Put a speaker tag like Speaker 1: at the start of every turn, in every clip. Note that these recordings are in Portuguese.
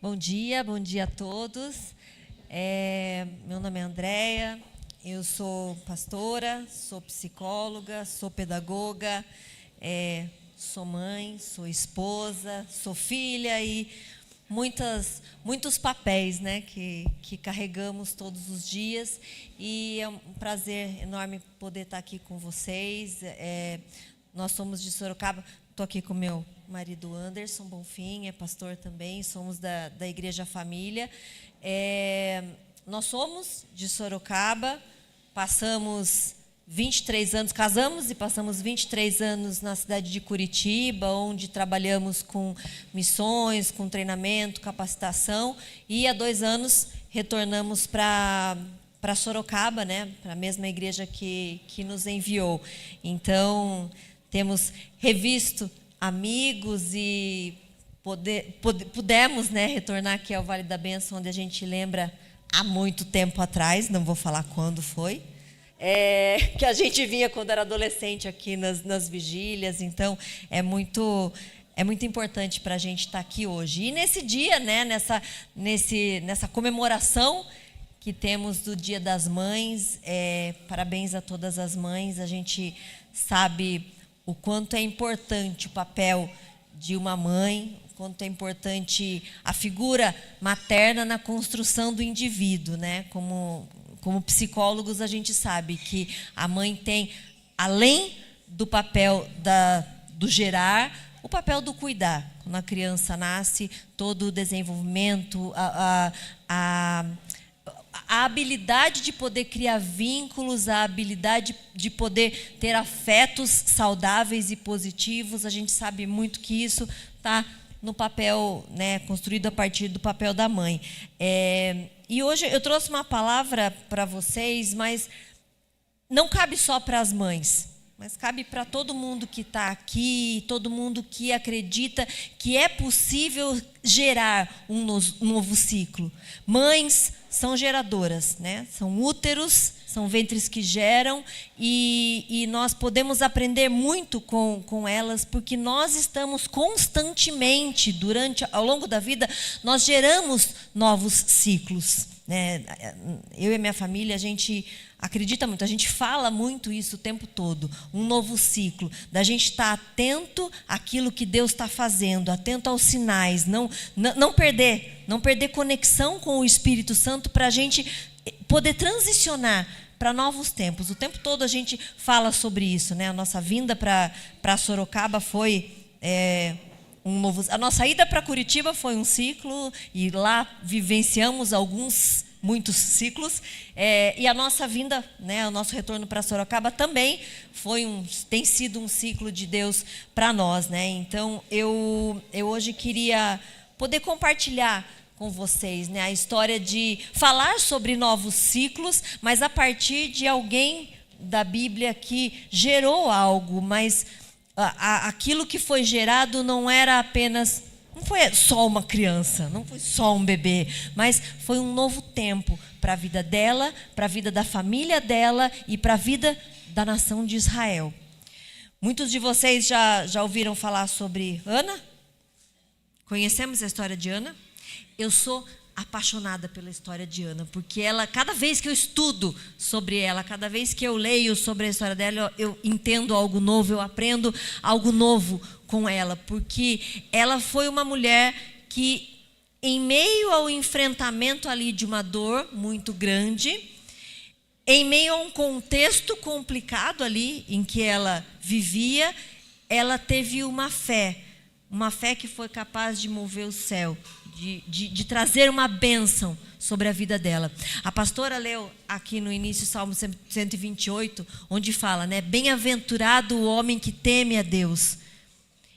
Speaker 1: Bom dia a todos. Meu nome é Andréia, eu sou pastora, sou psicóloga, sou pedagoga, sou mãe, sou esposa, sou filha e muitos papéis, né, que carregamos todos os dias. E é um prazer enorme poder estar aqui com vocês. Nós somos de Sorocaba, estou aqui com meu marido Anderson Bonfim, é pastor também, somos da Igreja Família. Nós somos de Sorocaba, passamos 23 anos, casamos e passamos 23 anos na cidade de Curitiba, onde trabalhamos com missões, com treinamento, capacitação, e há 2 anos retornamos para Sorocaba, né, para a mesma igreja que nos enviou. Então, temos revisto amigos e pudemos, né, retornar aqui ao Vale da Bênção, onde a gente lembra há muito tempo atrás, não vou falar quando foi, que a gente vinha quando era adolescente aqui nas vigílias. Então é muito importante para a gente estar aqui hoje. E nesse dia, né, nessa comemoração que temos do Dia das Mães, parabéns a todas as mães. A gente sabe o quanto é importante o papel de uma mãe, o quanto é importante a figura materna na construção do indivíduo, né? Como psicólogos, a gente sabe que a mãe tem, além do papel do gerar, o papel do cuidar. Quando a criança nasce, todo o desenvolvimento, a habilidade de poder criar vínculos, a habilidade de poder ter afetos saudáveis e positivos, a gente sabe muito que isso está no papel, né, construído a partir do papel da mãe. E hoje eu trouxe uma palavra para vocês, mas não cabe só para as mães, mas cabe para todo mundo que está aqui, todo mundo que acredita que é possível gerar um novo ciclo. Mães são geradoras, né? São úteros, são ventres que geram, e nós podemos aprender muito com elas, porque nós estamos constantemente, ao longo da vida, nós geramos novos ciclos, né? Eu e a minha família, a gente acredita muito, a gente fala muito isso o tempo todo, um novo ciclo, da gente estar atento àquilo que Deus está fazendo, atento aos sinais, não perder conexão com o Espírito Santo, para a gente poder transicionar para novos tempos. O tempo todo a gente fala sobre isso, né? A nossa vinda para Sorocaba foi a nossa ida para Curitiba foi um ciclo, e lá vivenciamos muitos ciclos, e a nossa vinda, né, o nosso retorno para Sorocaba também tem sido um ciclo de Deus para nós, né? Então eu hoje queria poder compartilhar com vocês, né, a história de falar sobre novos ciclos, mas a partir de alguém da Bíblia que gerou algo, mas aquilo que foi gerado não foi só uma criança, não foi só um bebê, mas foi um novo tempo para a vida dela, para a vida da família dela e para a vida da nação de Israel. Muitos de vocês já ouviram falar sobre Ana? Conhecemos a história de Ana? Eu sou apaixonada pela história de Ana, porque cada vez que eu estudo sobre ela, cada vez que eu leio sobre a história dela, eu entendo algo novo, eu aprendo algo novo com ela, porque ela foi uma mulher que, em meio ao enfrentamento ali de uma dor muito grande, em meio a um contexto complicado ali em que ela vivia, ela teve uma fé que foi capaz de mover o céu, de trazer uma bênção sobre a vida dela. A pastora leu aqui no início o Salmo 128, onde fala, né, bem-aventurado o homem que teme a Deus.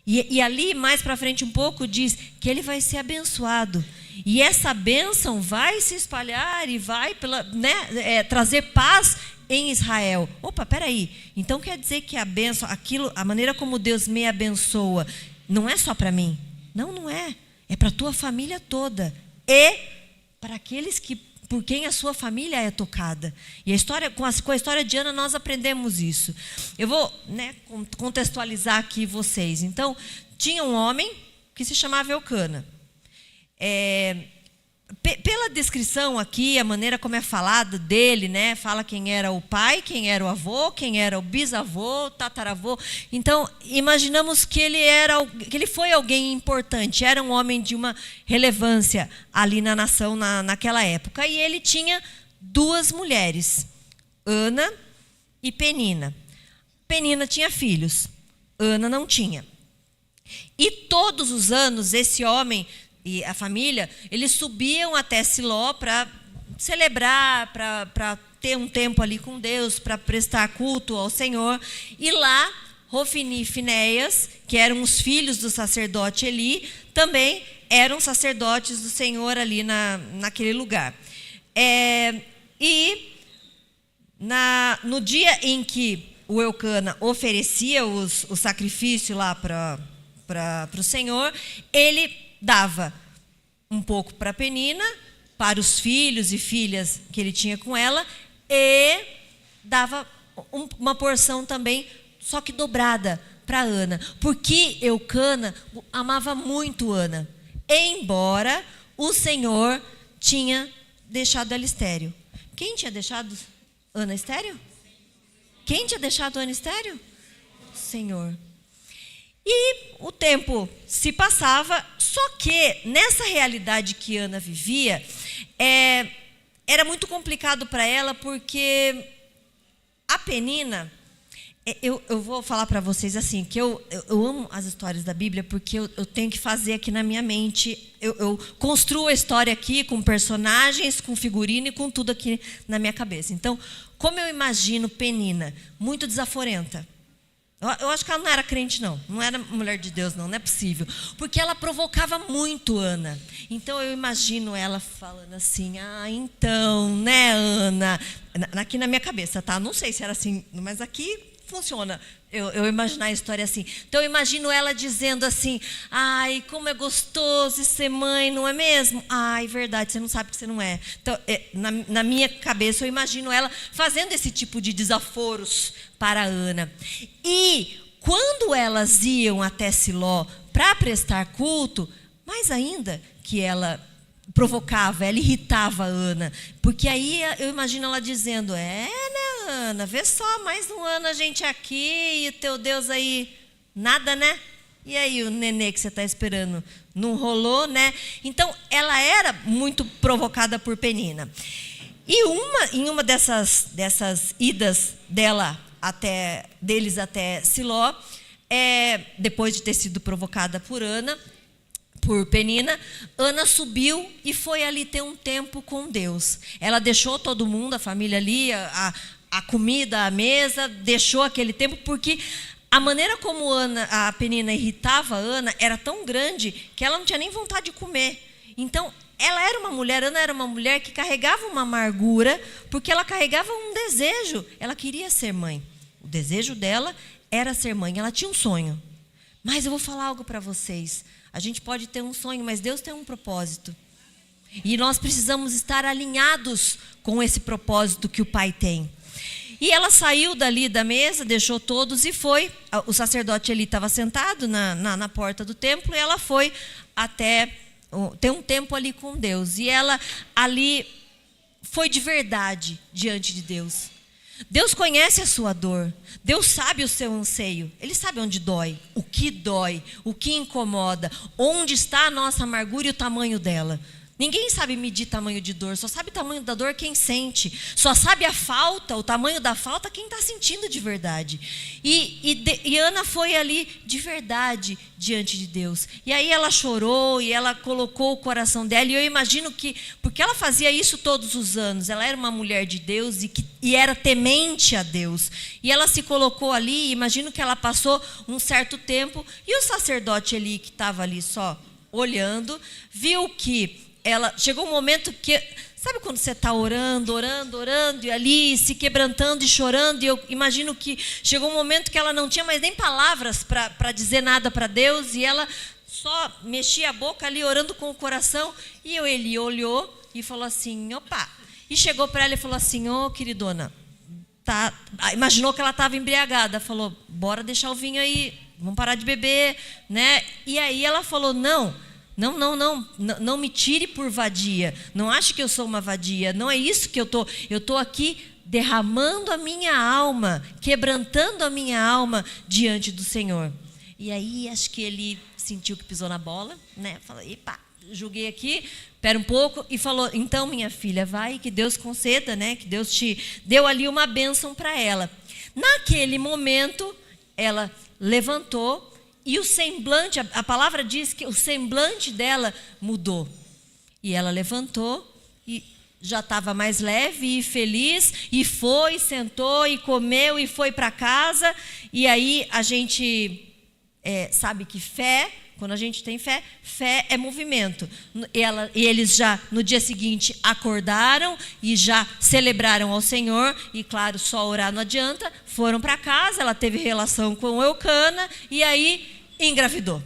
Speaker 1: E ali, mais para frente um pouco, diz que ele vai ser abençoado. E essa bênção vai se espalhar e vai trazer paz em Israel. Opa, peraí. Então quer dizer que a bênção, a maneira como Deus me abençoa, não é só para mim? Não é. É para a tua família toda. E para aqueles por quem a sua família é tocada. E com a história de Ana nós aprendemos isso. Eu vou, né, contextualizar aqui vocês. Então, tinha um homem que se chamava Eucana. Pela descrição aqui, a maneira como é falado dele, né? Fala quem era o pai, quem era o avô, quem era o bisavô, tataravô. Então, imaginamos que ele foi alguém importante, era um homem de uma relevância ali na nação naquela época. E ele tinha 2 mulheres, Ana e Penina. Penina tinha filhos, Ana não tinha. E todos os anos esse homem e a família, eles subiam até Siló para celebrar, para ter um tempo ali com Deus, para prestar culto ao Senhor. E lá, Hofni e Finéias, que eram os filhos do sacerdote Eli, também eram sacerdotes do Senhor ali naquele lugar. No dia em que o Eucana oferecia o sacrifício lá para o Senhor, ele dava um pouco para Penina, para os filhos e filhas que ele tinha com ela, e dava uma porção também, só que dobrada, para Ana, porque Eucana amava muito Ana, embora o Senhor tinha deixado ela estéril. Quem tinha deixado Ana estéril? Quem tinha deixado Ana estéril? O Senhor. E o tempo se passava, só que nessa realidade que Ana vivia, era muito complicado para ela, porque a Penina, eu vou falar para vocês assim, que eu amo as histórias da Bíblia, porque eu tenho que fazer aqui na minha mente, eu construo a história aqui com personagens, com figurino e com tudo aqui na minha cabeça. Então, como eu imagino Penina, muito desaforenta. Eu acho que ela não era crente, não era mulher de Deus, não é possível, porque ela provocava muito Ana. Então eu imagino ela falando assim, então, né, Ana, aqui na minha cabeça, tá? Não sei se era assim, mas aqui funciona, eu imaginar a história assim. Então eu imagino ela dizendo assim, ai, como é gostoso ser mãe, não é mesmo? Ai, verdade, você não sabe que você não é. Então, na minha cabeça eu imagino ela fazendo esse tipo de desaforos para Ana. E quando elas iam até Siló para prestar culto, mais ainda que ela provocava, ela irritava a Ana, porque aí eu imagino ela dizendo, né, Ana, vê só, mais um ano a gente aqui e o teu Deus aí, nada, né? E aí o nenê que você está esperando não rolou, né? Então ela era muito provocada por Penina. E em uma dessas idas deles até Siló, depois de ter sido provocada por Penina, Ana subiu e foi ali ter um tempo com Deus. Ela deixou todo mundo, a família ali, a comida à mesa, deixou aquele tempo, porque a maneira como a Penina irritava a Ana era tão grande que ela não tinha nem vontade de comer. Então, Ana era uma mulher que carregava uma amargura, porque ela carregava um desejo. Ela queria ser mãe. O desejo dela era ser mãe. Ela tinha um sonho. Mas eu vou falar algo para vocês. A gente pode ter um sonho, mas Deus tem um propósito. E nós precisamos estar alinhados com esse propósito que o Pai tem. E ela saiu dali da mesa, deixou todos e foi. O sacerdote ali estava sentado na porta do templo, e ela foi até ter um tempo ali com Deus. E ela ali foi de verdade diante de Deus. Deus conhece a sua dor. Deus sabe o seu anseio. Ele sabe onde dói, o que incomoda, onde está a nossa amargura e o tamanho dela. Ninguém sabe medir tamanho de dor, só sabe o tamanho da dor quem sente. Só sabe o tamanho da falta, quem está sentindo de verdade. E Ana foi ali de verdade diante de Deus. E aí ela chorou e ela colocou o coração dela. E eu imagino que, porque ela fazia isso todos os anos, ela era uma mulher de Deus e era temente a Deus. E ela se colocou ali, imagino que ela passou um certo tempo. E o sacerdote ali, que estava ali só olhando, viu que chegou um momento que, sabe quando você está orando, e ali se quebrantando e chorando, e eu imagino que chegou um momento que ela não tinha mais nem palavras para dizer nada para Deus, e ela só mexia a boca ali, orando com o coração, e ele olhou e falou assim, opa, e chegou para ela e falou assim, queridona, imaginou que ela estava embriagada, falou, bora deixar o vinho aí, vamos parar de beber, né? E aí ela falou, não, Não me tire por vadia. Não ache que eu sou uma vadia. Não é isso que eu estou aqui derramando a minha alma, quebrantando a minha alma diante do Senhor. E aí acho que ele sentiu que pisou na bola, né? Falou, epa, julguei aqui, espera um pouco, e falou, então minha filha, vai, que Deus conceda, né? Que Deus te deu ali uma bênção para ela. Naquele momento, ela levantou e o semblante, a palavra diz que o semblante dela mudou. E ela levantou e já estava mais leve e feliz, e foi, sentou e comeu e foi para casa. E aí a gente sabe que fé, quando a gente tem fé, fé é movimento. E eles já no dia seguinte acordaram e já celebraram ao Senhor. E claro, só orar não adianta. Foram para casa, ela teve relação com Eucana e aí engravidou.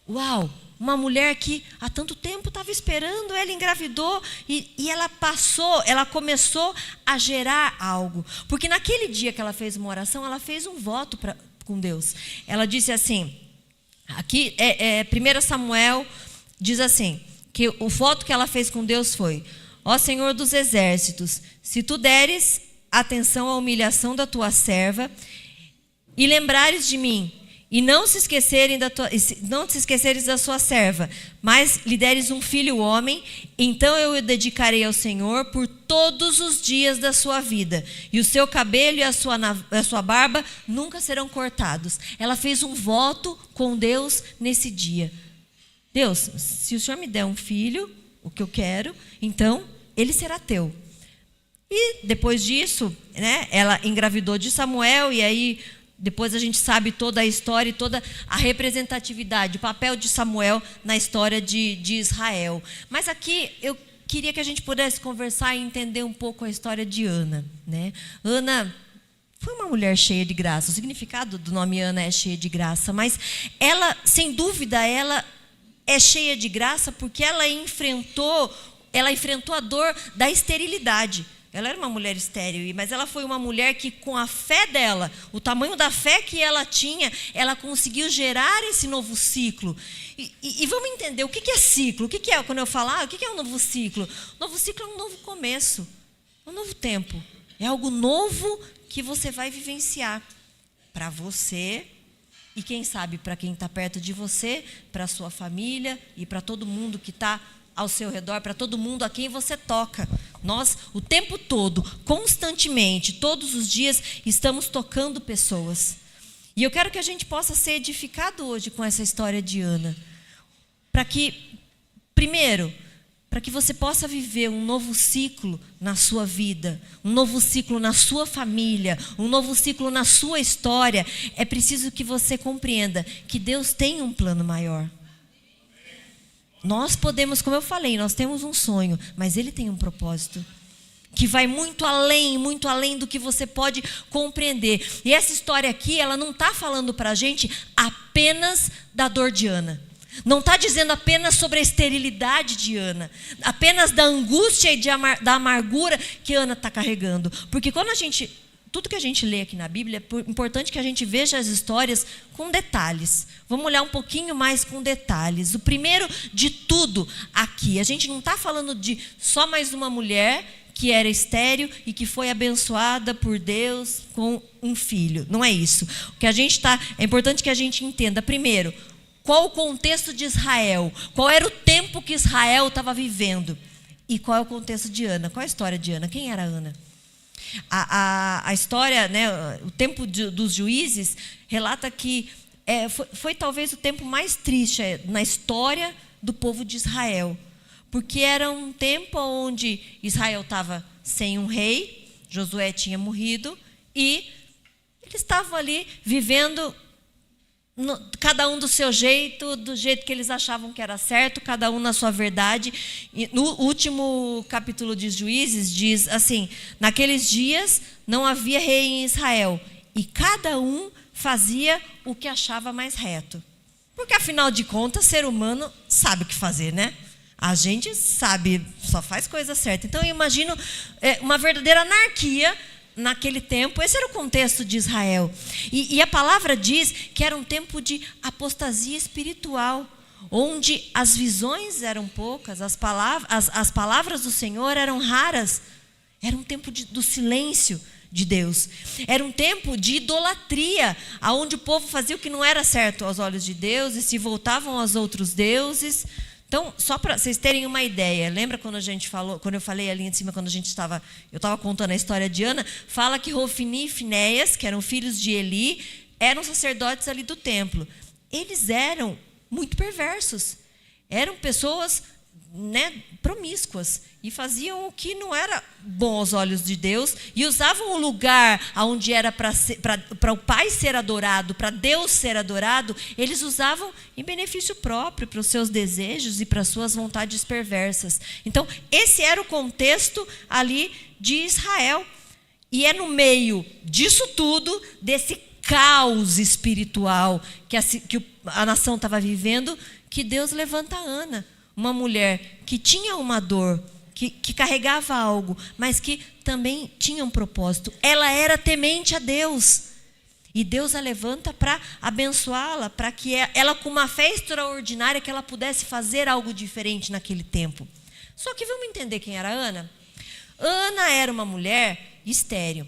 Speaker 1: Uau! Uma mulher que há tanto tempo estava esperando, ela engravidou e ela começou a gerar algo. Porque naquele dia que ela fez uma oração, ela fez um voto com Deus. Ela disse assim, aqui 1 Samuel diz assim, que o voto que ela fez com Deus foi: ó Senhor dos exércitos, se tu deres atenção à humilhação da tua serva e lembrares de mim, e não te esqueceres da sua serva, mas lhe deres um filho homem, então eu o dedicarei ao Senhor por todos os dias da sua vida, e o seu cabelo e a sua barba nunca serão cortados. Ela fez um voto com Deus nesse dia. Deus, se o Senhor me der um filho, o que eu quero, então ele será teu. E depois disso, né, ela engravidou de Samuel, e aí depois a gente sabe toda a história e toda a representatividade, o papel de Samuel na história de Israel. Mas aqui eu queria que a gente pudesse conversar e entender um pouco a história de Ana, né? Ana foi uma mulher cheia de graça. O significado do nome Ana é cheia de graça, mas ela, sem dúvida, ela é cheia de graça porque ela enfrentou a dor da esterilidade. Ela era uma mulher estéril, mas ela foi uma mulher que, com a fé dela, o tamanho da fé que ela tinha, ela conseguiu gerar esse novo ciclo. E vamos entender o que é ciclo. O que é, quando eu falar, o que é um novo ciclo? O novo ciclo é um novo começo, um novo tempo. É algo novo que você vai vivenciar para você e, quem sabe, para quem está perto de você, para a sua família e para todo mundo que está ao seu redor, para todo mundo a quem você toca. Nós, o tempo todo, constantemente, todos os dias, estamos tocando pessoas. E eu quero que a gente possa ser edificado hoje com essa história de Ana. Para que, primeiro, para que você possa viver um novo ciclo na sua vida, um novo ciclo na sua família, um novo ciclo na sua história, é preciso que você compreenda que Deus tem um plano maior. Nós podemos, como eu falei, nós temos um sonho, mas Ele tem um propósito que vai muito além do que você pode compreender. E essa história aqui, ela não está falando para a gente apenas da dor de Ana. Não está dizendo apenas sobre a esterilidade de Ana, apenas da angústia e da amargura que Ana está carregando. Porque tudo que a gente lê aqui na Bíblia, é importante que a gente veja as histórias com detalhes. Vamos olhar um pouquinho mais com detalhes. O primeiro de tudo aqui, a gente não está falando de só mais uma mulher que era estéril e que foi abençoada por Deus com um filho. Não é isso. É importante que a gente entenda, primeiro, qual o contexto de Israel, qual era o tempo que Israel estava vivendo e qual é o contexto de Ana. Qual é a história de Ana? Quem era Ana? A história, né, o tempo dos juízes relata que foi talvez o tempo mais triste na história do povo de Israel, porque era um tempo onde Israel estava sem um rei, Josué tinha morrido e eles estavam ali vivendo cada um do seu jeito, do jeito que eles achavam que era certo, cada um na sua verdade. E no último capítulo de Juízes diz assim: naqueles dias não havia rei em Israel, e cada um fazia o que achava mais reto. Porque afinal de contas, ser humano sabe o que fazer, né? A gente sabe, só faz coisa certa. Então eu imagino uma verdadeira anarquia naquele tempo. Esse era o contexto de Israel. E a palavra diz que era um tempo de apostasia espiritual, onde as visões eram poucas, as palavras do Senhor eram raras. Era um tempo do silêncio de Deus. Era um tempo de idolatria, onde o povo fazia o que não era certo aos olhos de Deus e se voltavam aos outros deuses. Então, só para vocês terem uma ideia, lembra quando a gente falou, quando eu falei ali em cima, quando eu estava contando a história de Ana, fala que Hofni e Finéias, que eram filhos de Eli, eram sacerdotes ali do templo. Eles eram muito perversos. Eram pessoas, promíscuas e faziam o que não era bom aos olhos de Deus e usavam o lugar onde era para o Pai ser adorado, para Deus ser adorado, eles usavam em benefício próprio, para os seus desejos e para as suas vontades perversas. Então, esse era o contexto ali de Israel. E é no meio disso tudo, desse caos espiritual que a nação estava vivendo, que Deus levanta Ana, uma mulher que tinha uma dor, que carregava algo, mas que também tinha um propósito. Ela era temente a Deus. E Deus a levanta para abençoá-la, para que ela, com uma fé extraordinária, que ela pudesse fazer algo diferente naquele tempo. Só que vamos entender quem era Ana? Ana era uma mulher estéril.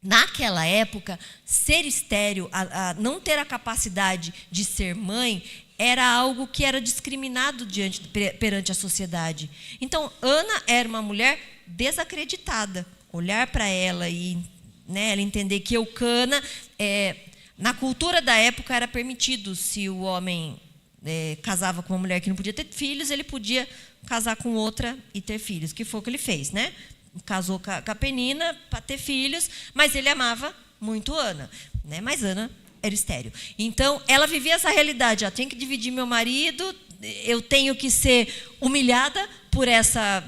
Speaker 1: Naquela época, ser estéril, não ter a capacidade de ser mãe, era algo que era discriminado perante a sociedade. Então, Ana era uma mulher desacreditada. Olhar para ela e ela entender que Eucana, na cultura da época, era permitido. Se o homem casava com uma mulher que não podia ter filhos, ele podia casar com outra e ter filhos, que foi o que ele fez, Casou com a Penina para ter filhos, mas ele amava muito Ana, Mas Ana era estéril. Então, ela vivia essa realidade. Eu tenho que dividir meu marido, eu tenho que ser humilhada por essa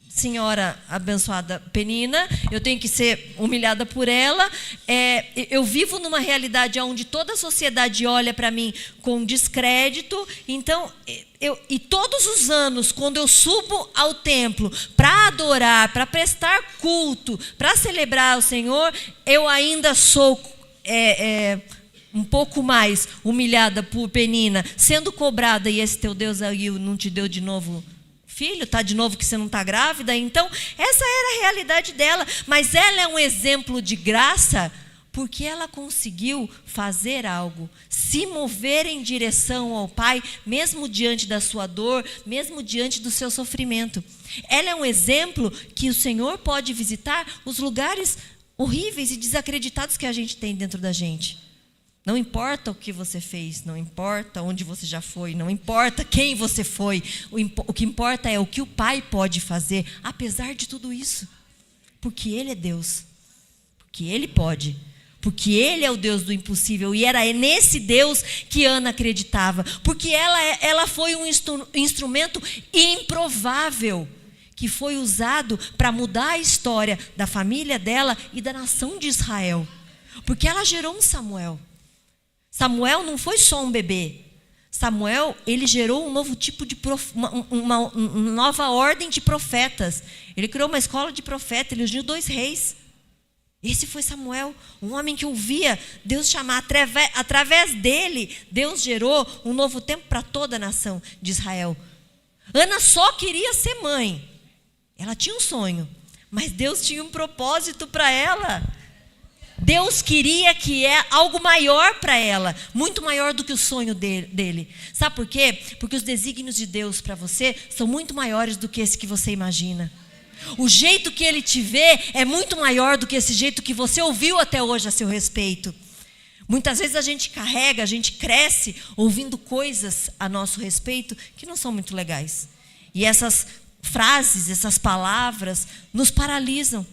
Speaker 1: senhora abençoada Penina, eu tenho que ser humilhada por ela. Eu vivo numa realidade onde toda a sociedade olha para mim com descrédito. Então, e todos os anos, quando eu subo ao templo para adorar, para prestar culto, para celebrar o Senhor, eu ainda sou um pouco mais humilhada por Penina, sendo cobrada, e esse teu Deus aí não te deu de novo filho, tá de novo que você não está grávida. Então, essa era a realidade dela, mas ela é um exemplo de graça, porque ela conseguiu fazer algo, se mover em direção ao Pai, mesmo diante da sua dor, mesmo diante do seu sofrimento. Ela é um exemplo que o Senhor pode visitar os lugares horríveis e desacreditados que a gente tem dentro da gente. Não importa o que você fez, não importa onde você já foi, não importa quem você foi, o que importa é o que o Pai pode fazer, apesar de tudo isso. Porque Ele é Deus, porque Ele pode, porque Ele é o Deus do impossível, e era nesse Deus que Ana acreditava, porque ela foi um instrumento improvável, que foi usado para mudar a história da família dela e da nação de Israel, porque ela gerou um Samuel. Samuel não foi só um bebê. Samuel, ele gerou um novo tipo de uma nova ordem de profetas. Ele criou uma escola de profetas, ele ungiu 2 reis. Esse foi Samuel, um homem que ouvia Deus chamar. Através dele, Deus gerou um novo tempo para toda a nação de Israel. Ana só queria ser mãe. Ela tinha um sonho, mas Deus tinha um propósito para ela. Deus queria que algo maior para ela, muito maior do que o sonho dele. Sabe por quê? Porque os desígnios de Deus para você são muito maiores do que esse que você imagina. O jeito que Ele te vê é muito maior do que esse jeito que você ouviu até hoje a seu respeito. Muitas vezes a gente cresce ouvindo coisas a nosso respeito que não são muito legais. E essas frases, essas palavras nos paralisam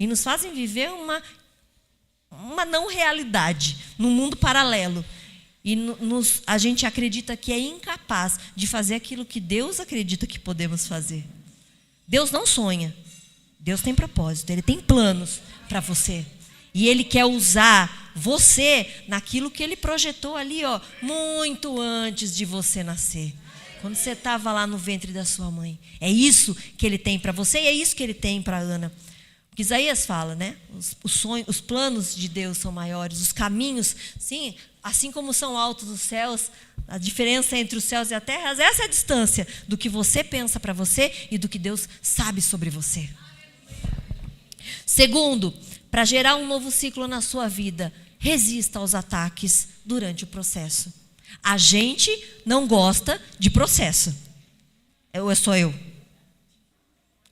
Speaker 1: e nos fazem viver uma não realidade, num mundo paralelo. E a gente acredita que é incapaz de fazer aquilo que Deus acredita que podemos fazer. Deus não sonha. Deus tem propósito, Ele tem planos para você. E Ele quer usar você naquilo que Ele projetou ali, muito antes de você nascer. Quando você estava lá no ventre da sua mãe. É isso que Ele tem para você e é isso que Ele tem para Ana. Porque Isaías fala, os planos de Deus são maiores, os caminhos, sim, Assim como são altos os céus, a diferença entre os céus e a terra, essa é a distância do que você pensa para você e do que Deus sabe sobre você. Segundo, para gerar um novo ciclo na sua vida, resista aos ataques durante o processo. A gente não gosta de processo. Ou é só eu?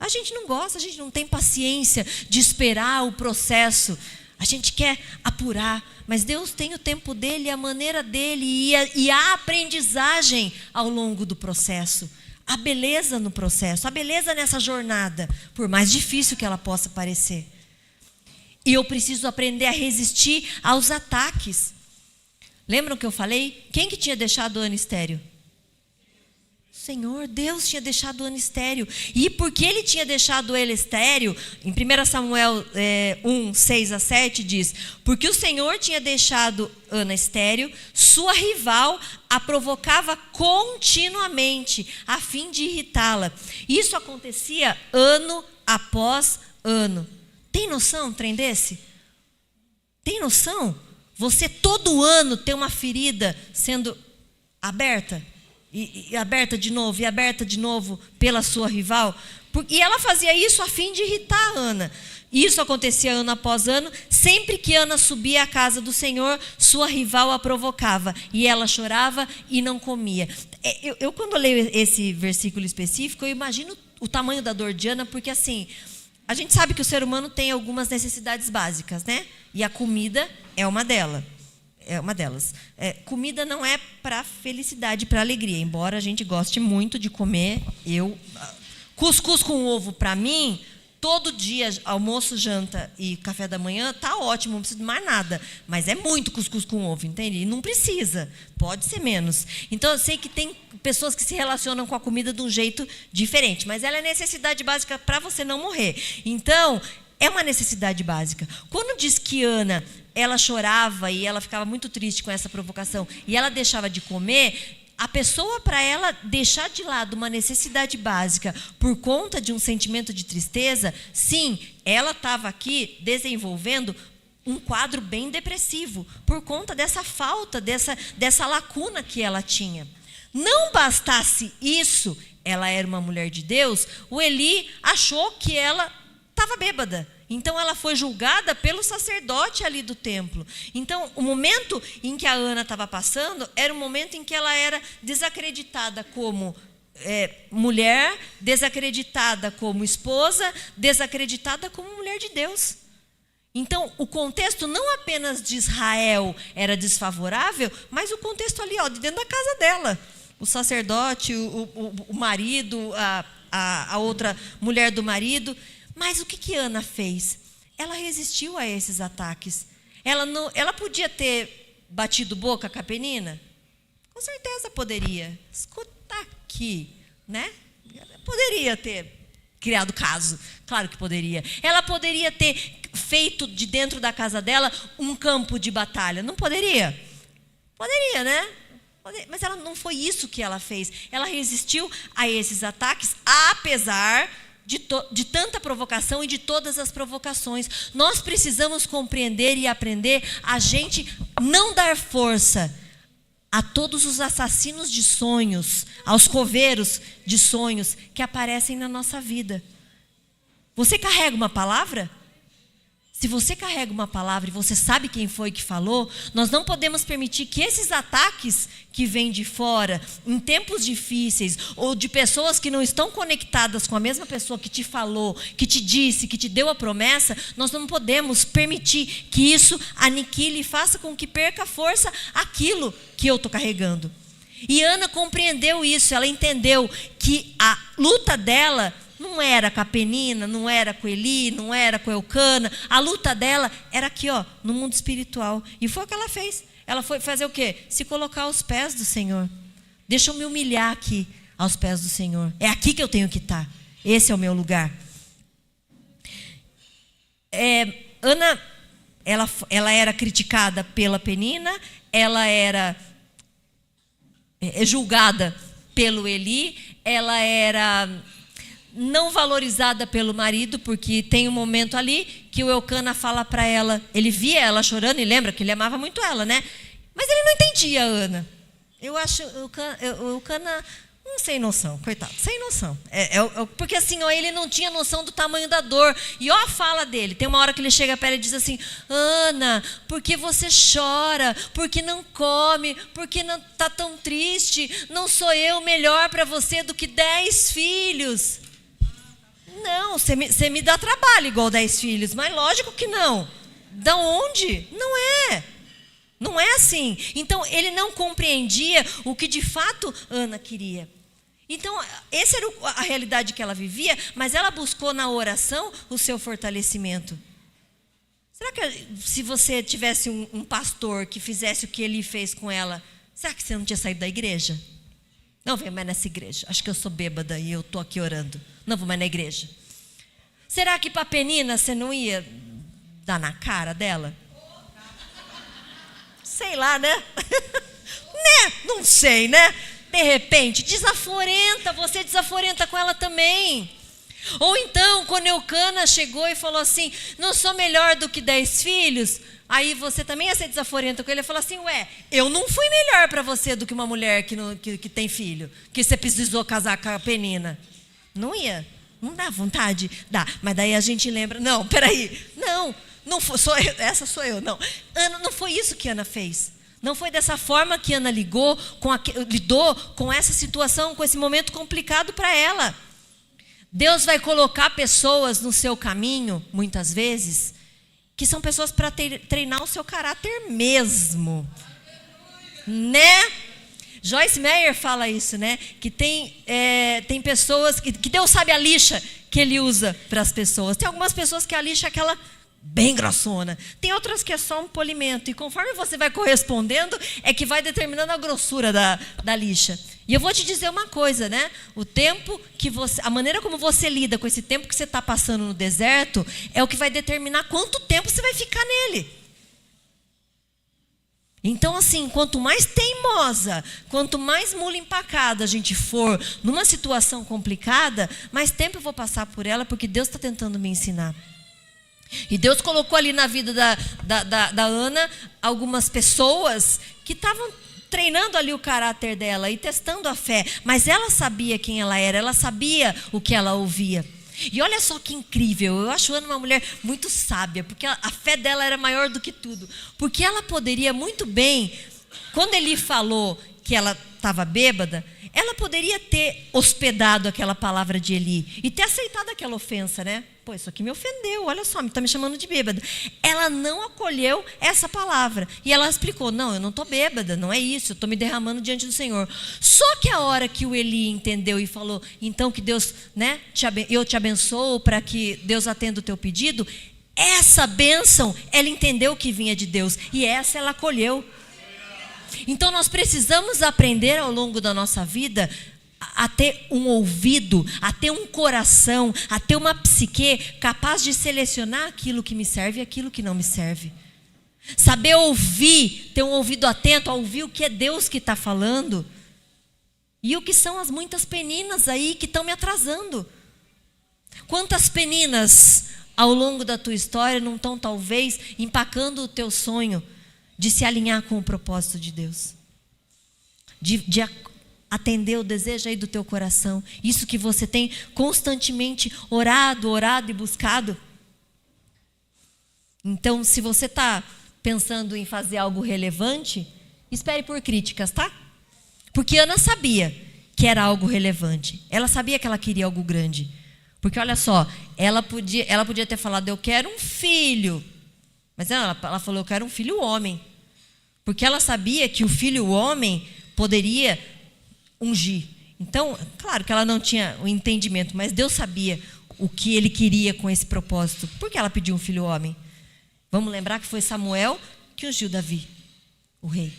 Speaker 1: A gente não gosta, a gente não tem paciência de esperar o processo. A gente quer apurar, mas Deus tem o tempo dele, a maneira dele e a aprendizagem ao longo do processo. A beleza no processo, a beleza nessa jornada, por mais difícil que ela possa parecer. E eu preciso aprender a resistir aos ataques. Lembram que eu falei? Quem que tinha deixado Ana estéril? Senhor, Deus tinha deixado Ana estéril. E porque ele tinha deixado ela estéril, em 1 Samuel 1, 6 a 7 diz: porque o Senhor tinha deixado Ana estéril, sua rival a provocava continuamente, a fim de irritá-la. Isso acontecia ano após ano. Tem noção, um trem desse? Tem noção? Você todo ano tem uma ferida sendo aberta? E aberta de novo, e aberta de novo pela sua rival. E ela fazia isso a fim de irritar a Ana. Isso acontecia ano após ano. Sempre que Ana subia à casa do Senhor, sua rival a provocava. E ela chorava e não comia. Eu quando leio esse versículo específico, eu imagino o tamanho da dor de Ana, porque assim, a gente sabe que o ser humano tem algumas necessidades básicas, né? E a comida é uma delas. Comida não é para felicidade, para alegria. Embora a gente goste muito de comer, cuscuz com ovo para mim, todo dia, almoço, janta e café da manhã, tá ótimo, não preciso de mais nada. Mas é muito cuscuz com ovo, entende? E não precisa, pode ser menos. Então eu sei que tem pessoas que se relacionam com a comida de um jeito diferente, mas ela é necessidade básica para você não morrer. Então, é uma necessidade básica. Quando diz que Ana, ela chorava e ela ficava muito triste com essa provocação e ela deixava de comer, a pessoa, para ela deixar de lado uma necessidade básica por conta de um sentimento de tristeza, sim, ela estava aqui desenvolvendo um quadro bem depressivo por conta dessa falta, dessa lacuna que ela tinha. Não bastasse isso, ela era uma mulher de Deus, o Eli achou que ela estava bêbada. Então ela foi julgada pelo sacerdote ali do templo. Então o momento em que a Ana estava passando era um momento em que ela era desacreditada como mulher, desacreditada como esposa, desacreditada como mulher de Deus. Então o contexto não apenas de Israel era desfavorável, mas o contexto ali, de dentro da casa dela. O sacerdote, o marido, a outra mulher do marido. Mas o que Ana fez? Ela resistiu a esses ataques. Ela podia ter batido boca com a Penina? Com certeza poderia. Escuta aqui, né? Poderia ter criado caso. Claro que poderia. Ela poderia ter feito de dentro da casa dela um campo de batalha. Não poderia? Poderia, né? Mas não foi isso que ela fez. Ela resistiu a esses ataques, apesar de tanta provocação e de todas as provocações. Nós precisamos compreender e aprender a gente não dar força a todos os assassinos de sonhos, aos coveiros de sonhos que aparecem na nossa vida. Você carrega uma palavra? Se você carrega uma palavra e você sabe quem foi que falou, nós não podemos permitir que esses ataques que vêm de fora, em tempos difíceis, ou de pessoas que não estão conectadas com a mesma pessoa que te falou, que te disse, que te deu a promessa, nós não podemos permitir que isso aniquile e faça com que perca força aquilo que eu estou carregando. E Ana compreendeu isso, ela entendeu que a luta dela não era com a Penina, não era com Eli, não era com Elcana. A luta dela era aqui, no mundo espiritual. E foi o que ela fez. Ela foi fazer o quê? Se colocar aos pés do Senhor. Deixa eu me humilhar aqui aos pés do Senhor. É aqui que eu tenho que estar. Esse é o meu lugar. Ana, ela era criticada pela Penina, ela era julgada pelo Eli, ela era não valorizada pelo marido, porque tem um momento ali que o Elcana fala para ela, ele via ela chorando, e lembra que ele amava muito ela, né? Mas ele não entendia a Ana. Eu acho o Cana sem noção, coitado, sem noção. Porque assim, ó, ele não tinha noção do tamanho da dor. E ó a fala dele. Tem uma hora que ele chega para ela e diz assim: Ana, por que você chora? Por que não come? Por que não está tão triste? Não sou eu melhor para você do que 10 filhos? Não, você me dá trabalho igual 10 filhos. Mas lógico que não. Da onde? Não é. Não é assim. Então, ele não compreendia o que de fato Ana queria. Então, essa era a realidade que ela vivia, mas ela buscou na oração o seu fortalecimento. Será que se você tivesse um pastor que fizesse o que ele fez com ela, será que você não tinha saído da igreja? Não vem mais nessa igreja. Acho que eu sou bêbada e eu estou aqui orando. Não vou mais na igreja. Será que para Penina você não ia dar na cara dela? Sei lá, né? Né? Não sei, né? De repente, você desaforenta com ela também. Ou então, quando Eucana chegou e falou assim: não sou melhor do que 10 filhos. Aí você também ia ser desaforenta com ele e falar assim: ué, eu não fui melhor para você do que uma mulher que tem filho, que você precisou casar com a Penina. Não ia. Não dá vontade? Dá. Mas daí a gente lembra: não, peraí. Não foi, essa sou eu, não. Ana, não foi isso que Ana fez. Não foi dessa forma que Ana lidou com essa situação, com esse momento complicado para ela. Deus vai colocar pessoas no seu caminho, muitas vezes, que são pessoas para treinar o seu caráter mesmo. Né? Joyce Meyer fala isso, né? Que tem pessoas que Deus sabe a lixa que ele usa para as pessoas. Tem algumas pessoas que a lixa é aquela bem grossona. Tem outras que é só um polimento. E conforme você vai correspondendo, é que vai determinando a grossura da lixa. E eu vou te dizer uma coisa, né? A maneira como você lida com esse tempo que você está passando no deserto é o que vai determinar quanto tempo você vai ficar nele. Então, assim, quanto mais teimosa, quanto mais mula empacada a gente for numa situação complicada, mais tempo eu vou passar por ela, porque Deus está tentando me ensinar. E Deus colocou ali na vida da Ana algumas pessoas que estavam treinando ali o caráter dela e testando a fé. Mas ela sabia quem ela era, ela sabia o que ela ouvia. E olha só que incrível, eu acho Ana uma mulher muito sábia, porque a fé dela era maior do que tudo. Porque ela poderia muito bem, quando ele falou que ela estava bêbada, ela poderia ter hospedado aquela palavra de Eli e ter aceitado aquela ofensa, né? Pô, isso aqui me ofendeu, olha só, está me chamando de bêbada. Ela não acolheu essa palavra. E ela explicou: não, eu não estou bêbada, não é isso, eu estou me derramando diante do Senhor. Só que a hora que o Eli entendeu e falou: então que Deus, né, eu te abençoo para que Deus atenda o teu pedido, essa bênção, ela entendeu que vinha de Deus. E essa ela acolheu. Então nós precisamos aprender ao longo da nossa vida a ter um ouvido, a ter um coração, a ter uma psique capaz de selecionar aquilo que me serve e aquilo que não me serve. Saber ouvir, ter um ouvido atento a ouvir o que é Deus que está falando. E o que são as muitas peninas aí que estão me atrasando. Quantas peninas ao longo da tua história não estão talvez empacando o teu sonho de se alinhar com o propósito de Deus? De atender o desejo aí do teu coração. Isso que você tem constantemente orado e buscado. Então, se você está pensando em fazer algo relevante, espere por críticas, tá? Porque Ana sabia que era algo relevante. Ela sabia que ela queria algo grande. Porque olha só, ela podia ter falado: eu quero um filho. Mas ela falou: eu quero um filho homem. Porque ela sabia que o filho homem poderia ungir. Então, claro que ela não tinha o entendimento, mas Deus sabia o que ele queria com esse propósito. Por que ela pediu um filho homem? Vamos lembrar que foi Samuel que ungiu Davi, o rei.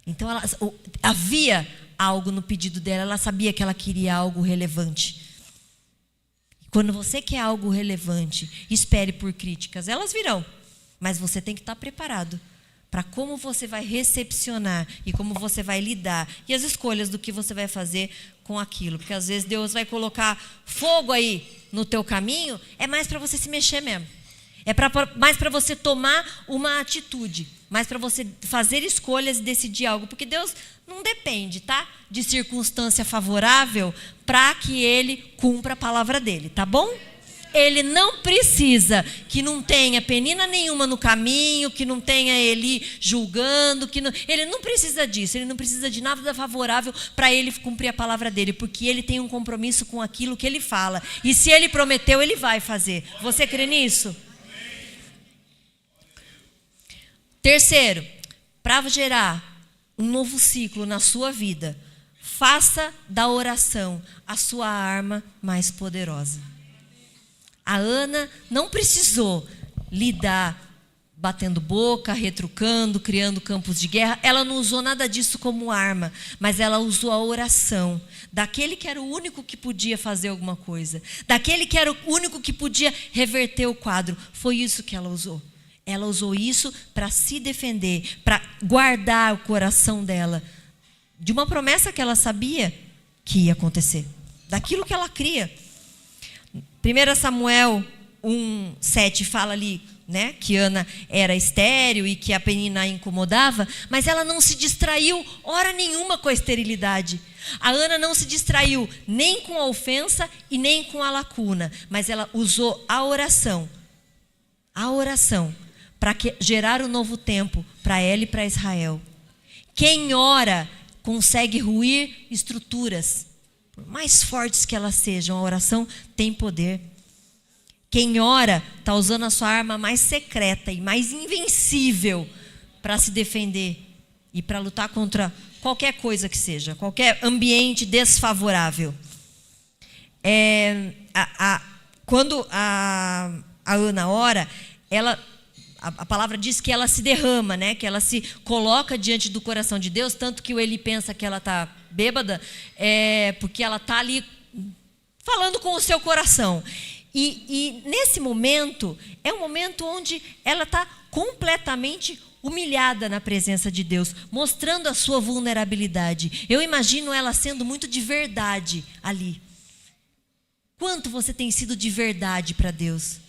Speaker 1: Então, havia algo no pedido dela, ela sabia que ela queria algo relevante. Quando você quer algo relevante, espere por críticas. Elas virão, mas você tem que estar preparado para como você vai recepcionar e como você vai lidar e as escolhas do que você vai fazer com aquilo. Porque às vezes Deus vai colocar fogo aí no teu caminho, é mais para você se mexer mesmo. É mais para você tomar uma atitude, mais para você fazer escolhas e decidir algo. Porque Deus não depende, tá, de circunstância favorável para que Ele cumpra a palavra dele, tá bom? Ele não precisa que não tenha penina nenhuma no caminho, que não tenha ele julgando, ele não precisa disso, ele não precisa de nada favorável para ele cumprir a palavra dele, porque ele tem um compromisso com aquilo que ele fala. E se ele prometeu, ele vai fazer. Você crê nisso? Terceiro, para gerar um novo ciclo na sua vida, faça da oração a sua arma mais poderosa. A Ana não precisou lidar batendo boca, retrucando, criando campos de guerra. Ela não usou nada disso como arma, mas ela usou a oração daquele que era o único que podia fazer alguma coisa, daquele que era o único que podia reverter o quadro. Foi isso que ela usou. Ela usou isso para se defender, para guardar o coração dela de uma promessa que ela sabia que ia acontecer, daquilo que ela cria. 1 Samuel 1:7 fala ali, né, que Ana era estéril e que a Penina a incomodava, mas ela não se distraiu hora nenhuma com a esterilidade. A Ana não se distraiu nem com a ofensa e nem com a lacuna, mas ela usou a oração para gerar um novo tempo para ela e para Israel. Quem ora consegue ruir estruturas. Por mais fortes que elas sejam, a oração tem poder. Quem ora está usando a sua arma mais secreta e mais invencível para se defender e para lutar contra qualquer coisa que seja, qualquer ambiente desfavorável. Quando a Ana ora, a palavra diz que ela se derrama, né? Que ela se coloca diante do coração de Deus, tanto que o Eli pensa que ela está bêbada, porque ela está ali falando com o seu coração. E nesse momento, é um momento onde ela está completamente humilhada na presença de Deus, mostrando a sua vulnerabilidade. Eu imagino ela sendo muito de verdade ali. Quanto você tem sido de verdade para Deus?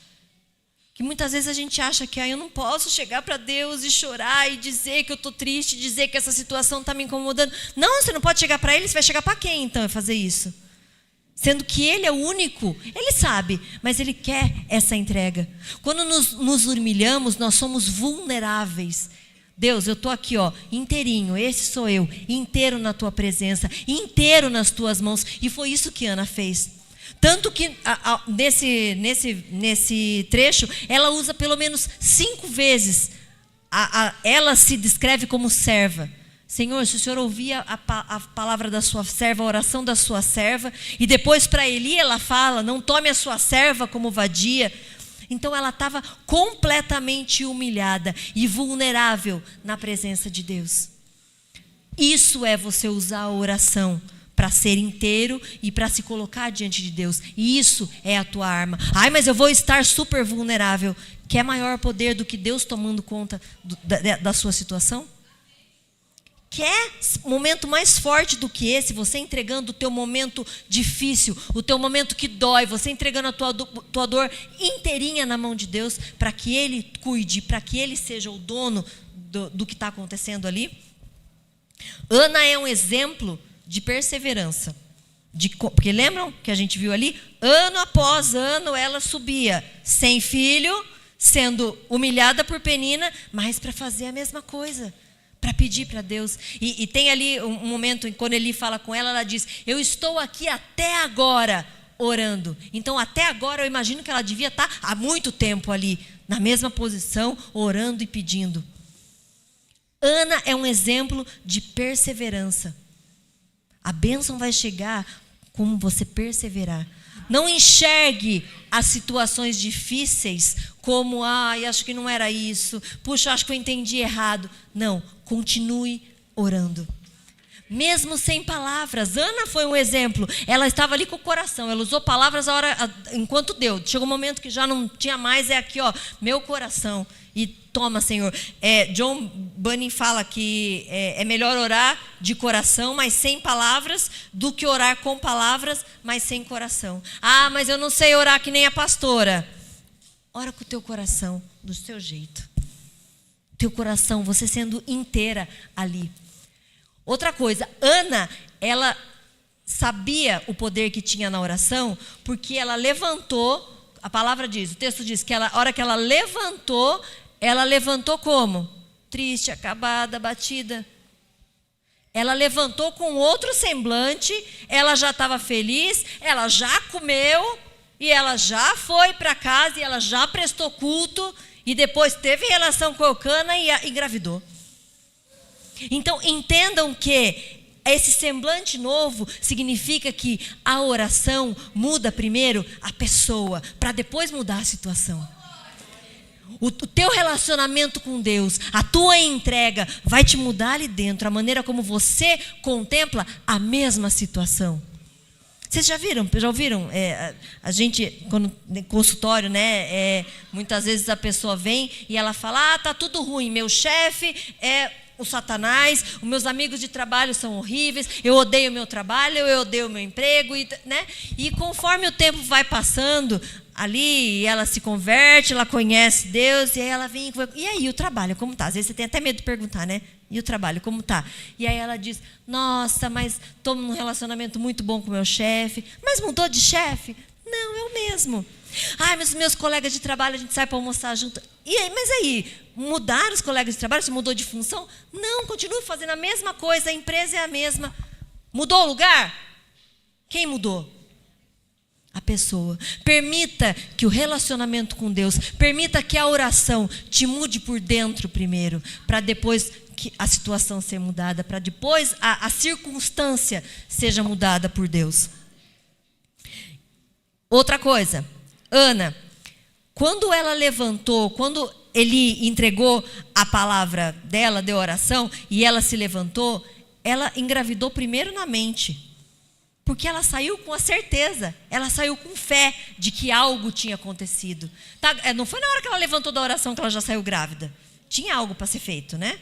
Speaker 1: Que muitas vezes a gente acha que eu não posso chegar para Deus e chorar e dizer que eu estou triste, dizer que essa situação está me incomodando. Não, você não pode chegar para Ele, você vai chegar para quem então fazer isso? Sendo que Ele é o único, Ele sabe, mas Ele quer essa entrega. Quando nos humilhamos, nós somos vulneráveis. Deus, eu estou aqui, inteirinho, esse sou eu, inteiro na Tua presença, inteiro nas Tuas mãos. E foi isso que Ana fez. Tanto que nesse trecho, ela usa pelo menos 5 vezes, ela se descreve como serva. Senhor, se o Senhor ouvia a palavra da sua serva, a oração da sua serva, e depois para Eli ela fala, não tome a sua serva como vadia. Então ela estava completamente humilhada e vulnerável na presença de Deus. Isso é você usar a oração para ser inteiro e para se colocar diante de Deus. E isso é a tua arma. Mas eu vou estar super vulnerável. Quer maior poder do que Deus tomando conta da sua situação? Quer momento mais forte do que esse? Você entregando o teu momento difícil, o teu momento que dói, você entregando a tua dor inteirinha na mão de Deus, para que Ele cuide, para que Ele seja o dono do que está acontecendo ali? Ana é um exemplo de perseverança. Porque lembram que a gente viu ali? Ano após ano ela subia, sem filho, sendo humilhada por Penina, mas para fazer a mesma coisa, para pedir para Deus. E tem ali um momento, quando Eli fala com ela, ela diz, eu estou aqui até agora orando. Então até agora eu imagino que ela devia estar há muito tempo ali, na mesma posição, orando e pedindo. Ana é um exemplo de perseverança. A bênção vai chegar como você perseverar. Não enxergue as situações difíceis como, acho que não era isso. Puxa, acho que eu entendi errado. Não, continue orando. Mesmo sem palavras. Ana foi um exemplo. Ela estava ali com o coração. Ela usou palavras enquanto deu. Chegou um momento que já não tinha mais. É aqui, meu coração. E toma, Senhor. John Bunyan fala que é melhor orar de coração, mas sem palavras, do que orar com palavras, mas sem coração. Mas eu não sei orar que nem a pastora. ora com o teu coração, do seu jeito. Teu coração, você sendo inteira ali. Outra coisa, Ana, ela sabia o poder que tinha na oração, porque ela levantou, a palavra diz, o texto diz que a hora que ela levantou como? Triste, acabada, batida. Ela levantou com outro semblante, ela já estava feliz, ela já comeu, e ela já foi para casa, e ela já prestou culto, e depois teve relação com Eucana e engravidou. Então, entendam que esse semblante novo significa que a oração muda primeiro a pessoa, para depois mudar a situação. O teu relacionamento com Deus, a tua entrega vai te mudar ali dentro, a maneira como você contempla a mesma situação. Vocês já ouviram? A gente, quando no consultório, né? Muitas vezes a pessoa vem e ela fala, tá tudo ruim, meu chefe é o Satanás, os meus amigos de trabalho são horríveis, eu odeio o meu trabalho, eu odeio o meu emprego, né? E conforme o tempo vai passando, ali ela se converte, ela conhece Deus, e aí ela vem, e aí o trabalho, como tá? Às vezes você tem até medo de perguntar, né? E o trabalho, como tá? E aí ela diz, nossa, mas estou num relacionamento muito bom com o meu chefe. Mas mudou de chefe? Não, é o mesmo. Mas meus colegas de trabalho, a gente sai para almoçar junto. E aí, mas aí, mudaram os colegas de trabalho? Você mudou de função? Não, continua fazendo a mesma coisa, a empresa é a mesma. Mudou o lugar? Quem mudou? A pessoa. Permita que o relacionamento com Deus, permita que a oração te mude por dentro primeiro, para depois que a situação ser mudada, para depois a circunstância seja mudada por Deus. Outra coisa, Ana, quando ela levantou, quando ele entregou a palavra dela, deu oração, e ela se levantou, ela engravidou primeiro na mente. Porque ela saiu com a certeza, ela saiu com fé de que algo tinha acontecido. Não foi na hora que ela levantou da oração que ela já saiu grávida. Tinha algo para ser feito, né?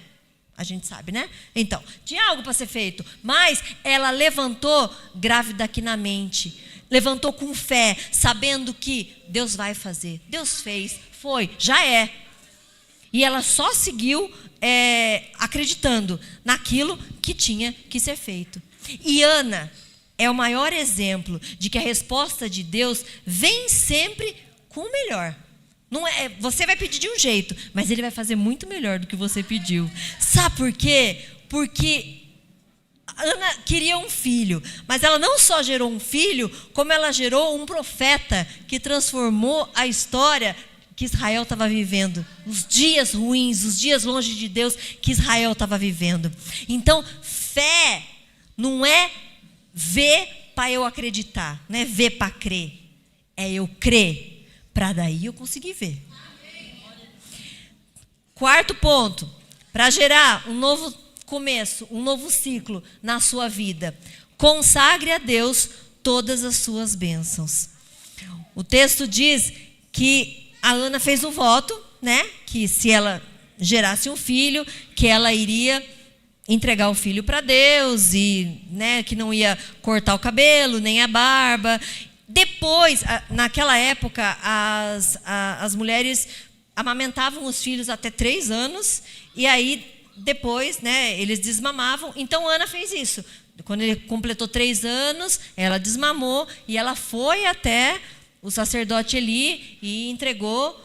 Speaker 1: A gente sabe, né? Então, tinha algo para ser feito. Mas ela levantou grávida aqui na mente. Levantou com fé, sabendo que Deus vai fazer. Deus fez, foi, já é. E ela só seguiu acreditando naquilo que tinha que ser feito. E Ana é o maior exemplo de que a resposta de Deus vem sempre com o melhor. Não é, você vai pedir de um jeito, mas Ele vai fazer muito melhor do que você pediu. Sabe por quê? Porque Ana queria um filho, mas ela não só gerou um filho, como ela gerou um profeta que transformou a história que Israel estava vivendo. Os dias ruins, os dias longe de Deus que Israel estava vivendo. Então, fé não é ver para eu acreditar, não é ver para crer. É eu crer, para daí eu conseguir ver. Quarto ponto, para gerar um novo começo, um novo ciclo na sua vida. Consagre a Deus todas as suas bênçãos. O texto diz que a Ana fez um voto, né? Que se ela gerasse um filho, que ela iria entregar o filho para Deus e, né, que não ia cortar o cabelo, nem a barba. Depois, naquela época, as mulheres amamentavam os filhos até 3 anos e aí depois, né, eles desmamavam. Então Ana fez isso. Quando ele completou 3 anos, ela desmamou e ela foi até o sacerdote Eli e entregou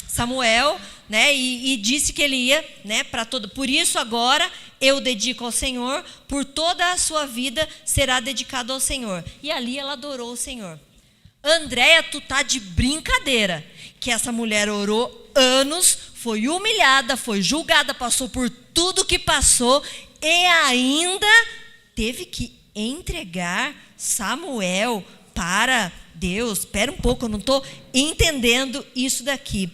Speaker 1: Samuel, né, e disse que ele ia, né, para todo. Por isso agora eu dedico ao Senhor, por toda a sua vida será dedicado ao Senhor. E ali ela adorou o Senhor. Andréia, tu tá de brincadeira, que essa mulher orou anos, foi humilhada, foi julgada, passou por tudo que passou e ainda teve que entregar Samuel para Deus. Espera um pouco, eu não estou entendendo isso daqui.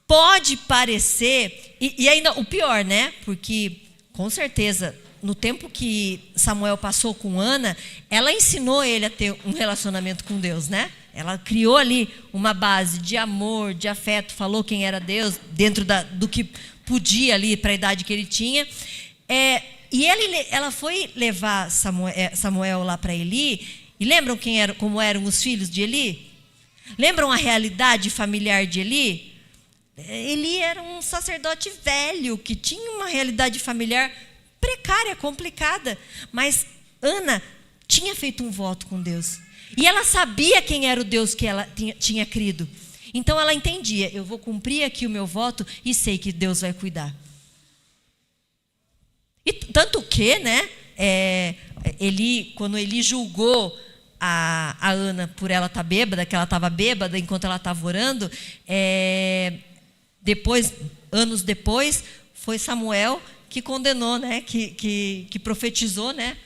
Speaker 1: Pode parecer, e ainda o pior, né? Porque, com certeza, no tempo que Samuel passou com Ana, ela ensinou ele a ter um relacionamento com Deus, né? Ela criou ali uma base de amor, de afeto, falou quem era Deus, dentro do que podia ali, para a idade que ele tinha. E ela foi levar Samuel lá para Eli. E lembram como eram os filhos de Eli? Lembram a realidade familiar de Eli? Eli era um sacerdote velho, que tinha uma realidade familiar precária, complicada. Mas Ana tinha feito um voto com Deus. E ela sabia quem era o Deus que ela tinha crido. Então ela entendia, eu vou cumprir aqui o meu voto e sei que Deus vai cuidar. E tanto que, né, quando Eli julgou a Ana por ela estar bêbada, que ela estava bêbada enquanto ela estava orando, anos depois, foi Samuel que condenou, né, que profetizou, né,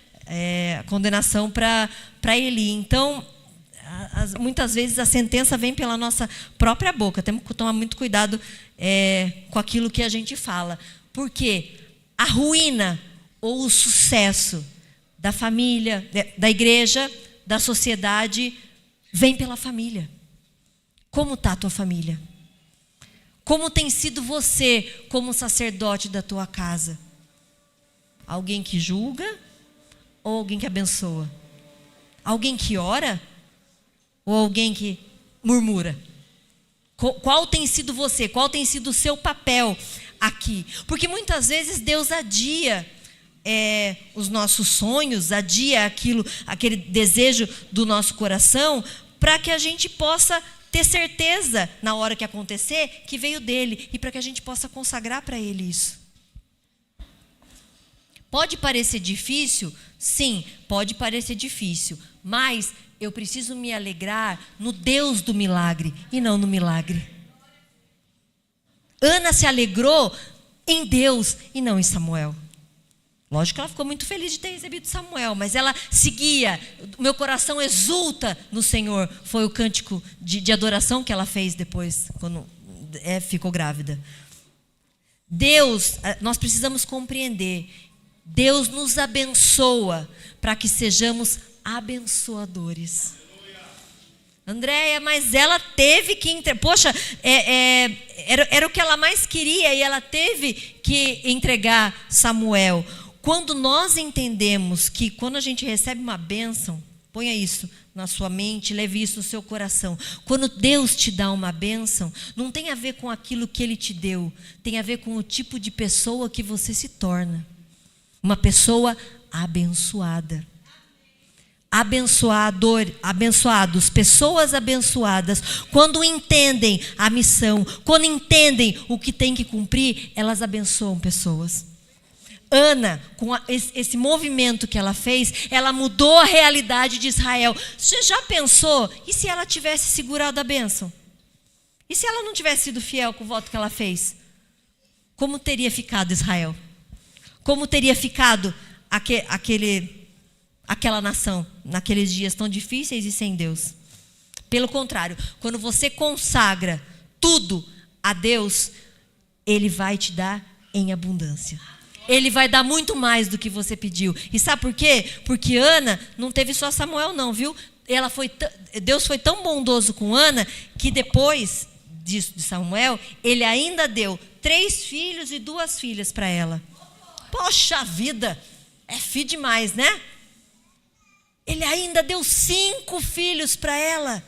Speaker 1: a condenação para Eli. Então, muitas vezes a sentença vem pela nossa própria boca. Temos que tomar muito cuidado com aquilo que a gente fala. Porque a ruína ou o sucesso da família, da igreja, da sociedade, vem pela família. Como está a tua família? Como tem sido você como sacerdote da tua casa? Alguém que julga ou alguém que abençoa? Alguém que ora ou alguém que murmura? Qual tem sido você? Qual tem sido o seu papel aqui? Porque muitas vezes Deus adia os nossos sonhos, adia aquele desejo do nosso coração, para que a gente possa ter certeza, na hora que acontecer, que veio dele, e para que a gente possa consagrar para ele isso. Pode parecer difícil? Sim, pode parecer difícil, mas eu preciso me alegrar no Deus do milagre e não no milagre. Ana se alegrou em Deus e não em Samuel. Lógico que ela ficou muito feliz de ter recebido Samuel, mas ela seguia, meu coração exulta no Senhor. Foi o cântico de adoração que ela fez depois, quando ficou grávida. Deus, nós precisamos compreender, Deus nos abençoa para que sejamos abençoadores. Andréia, mas ela teve que... Poxa, era o que ela mais queria e ela teve que entregar Samuel. Quando nós entendemos que quando a gente recebe uma bênção, ponha isso na sua mente, leve isso no seu coração. Quando Deus te dá uma bênção, não tem a ver com aquilo que Ele te deu, tem a ver com o tipo de pessoa que você se torna. Uma pessoa abençoada. Abençoados, pessoas abençoadas, quando entendem a missão, quando entendem o que tem que cumprir, elas abençoam pessoas. Ana, com esse movimento que ela fez, ela mudou a realidade de Israel. Você já pensou? E se ela tivesse segurado a bênção? E se ela não tivesse sido fiel com o voto que ela fez? Como teria ficado Israel? Como teria ficado aquela nação naqueles dias tão difíceis e sem Deus? Pelo contrário, quando você consagra tudo a Deus, Ele vai te dar em abundância. Ele vai dar muito mais do que você pediu. E sabe por quê? Porque Ana não teve só Samuel não, viu? Deus foi tão bondoso com Ana que depois de Samuel, Ele ainda deu 3 filhos e 2 filhas para ela. Poxa vida, é filho demais, né? Ele ainda deu 5 filhos para ela.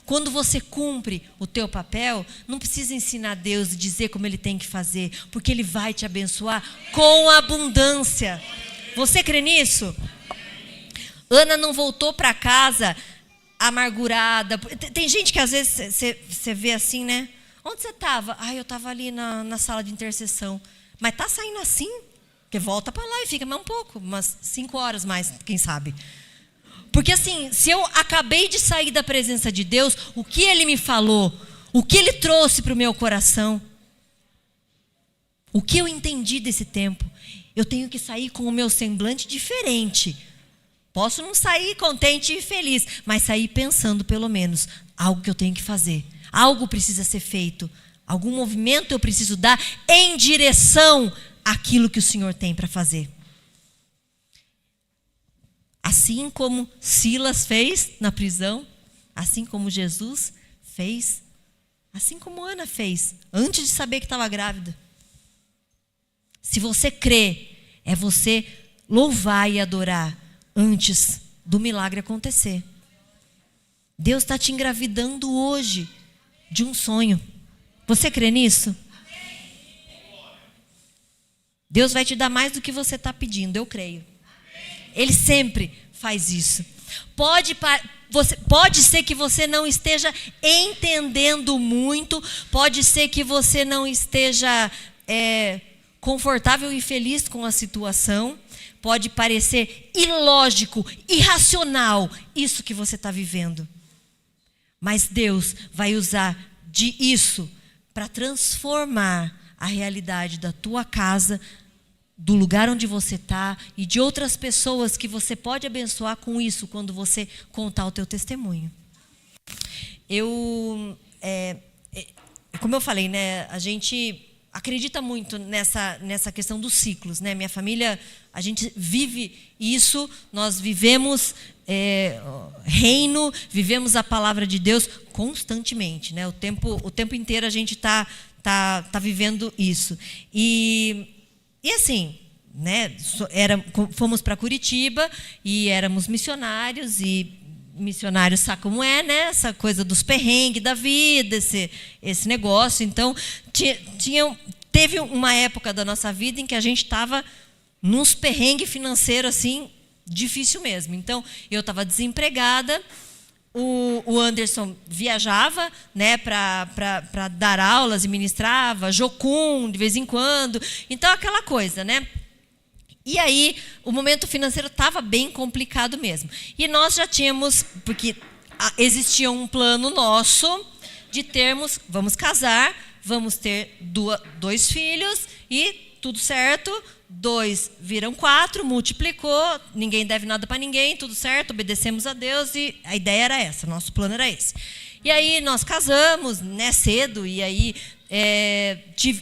Speaker 1: Quando você cumpre o teu papel, não precisa ensinar a Deus e dizer como Ele tem que fazer, porque Ele vai te abençoar com abundância. Você crê nisso? Ana não voltou para casa amargurada. Tem gente que às vezes você vê assim, né? Onde você estava? Eu estava ali na sala de intercessão. Mas está saindo assim? Porque volta para lá e fica mais um pouco, umas 5 horas mais, quem sabe. Porque assim, se eu acabei de sair da presença de Deus, o que Ele me falou, o que Ele trouxe para o meu coração, o que eu entendi desse tempo, eu tenho que sair com o meu semblante diferente. Posso não sair contente e feliz, mas sair pensando pelo menos algo que eu tenho que fazer. Algo precisa ser feito, algum movimento eu preciso dar em direção àquilo que o Senhor tem para fazer. Assim como Silas fez na prisão, assim como Jesus fez, assim como Ana fez, antes de saber que estava grávida. Se você crê, é você louvar e adorar antes do milagre acontecer. Deus está te engravidando hoje de um sonho. Você crê nisso? Deus vai te dar mais do que você está pedindo, eu creio. Ele sempre faz isso. Pode ser que você não esteja entendendo muito, pode ser que você não esteja confortável e feliz com a situação, pode parecer ilógico, irracional isso que você está vivendo. Mas Deus vai usar isso para transformar a realidade da tua casa, do lugar onde você está e de outras pessoas que você pode abençoar com isso quando você contar o teu testemunho. Como eu falei, né, a gente acredita muito nessa questão dos ciclos, né? Minha família, a gente vive isso, nós vivemos reino, vivemos a palavra de Deus constantemente, né? O tempo inteiro a gente tá vivendo isso. E assim, né? Fomos para Curitiba e éramos missionários, e missionário sabe como é, né? Essa coisa dos perrengues da vida, esse negócio. Então, teve uma época da nossa vida em que a gente estava nos perrengues financeiros, assim, difícil mesmo. Então, eu estava desempregada, o Anderson viajava, né, para dar aulas e ministrava, Jocum de vez em quando. Então, aquela coisa, né? E aí, o momento financeiro estava bem complicado mesmo. E nós já tínhamos, porque existia um plano nosso de vamos casar, vamos ter 2 filhos e tudo certo, 2 viram 4, multiplicou, ninguém deve nada para ninguém, tudo certo, obedecemos a Deus e a ideia era essa, nosso plano era esse. E aí nós casamos, né, cedo, e aí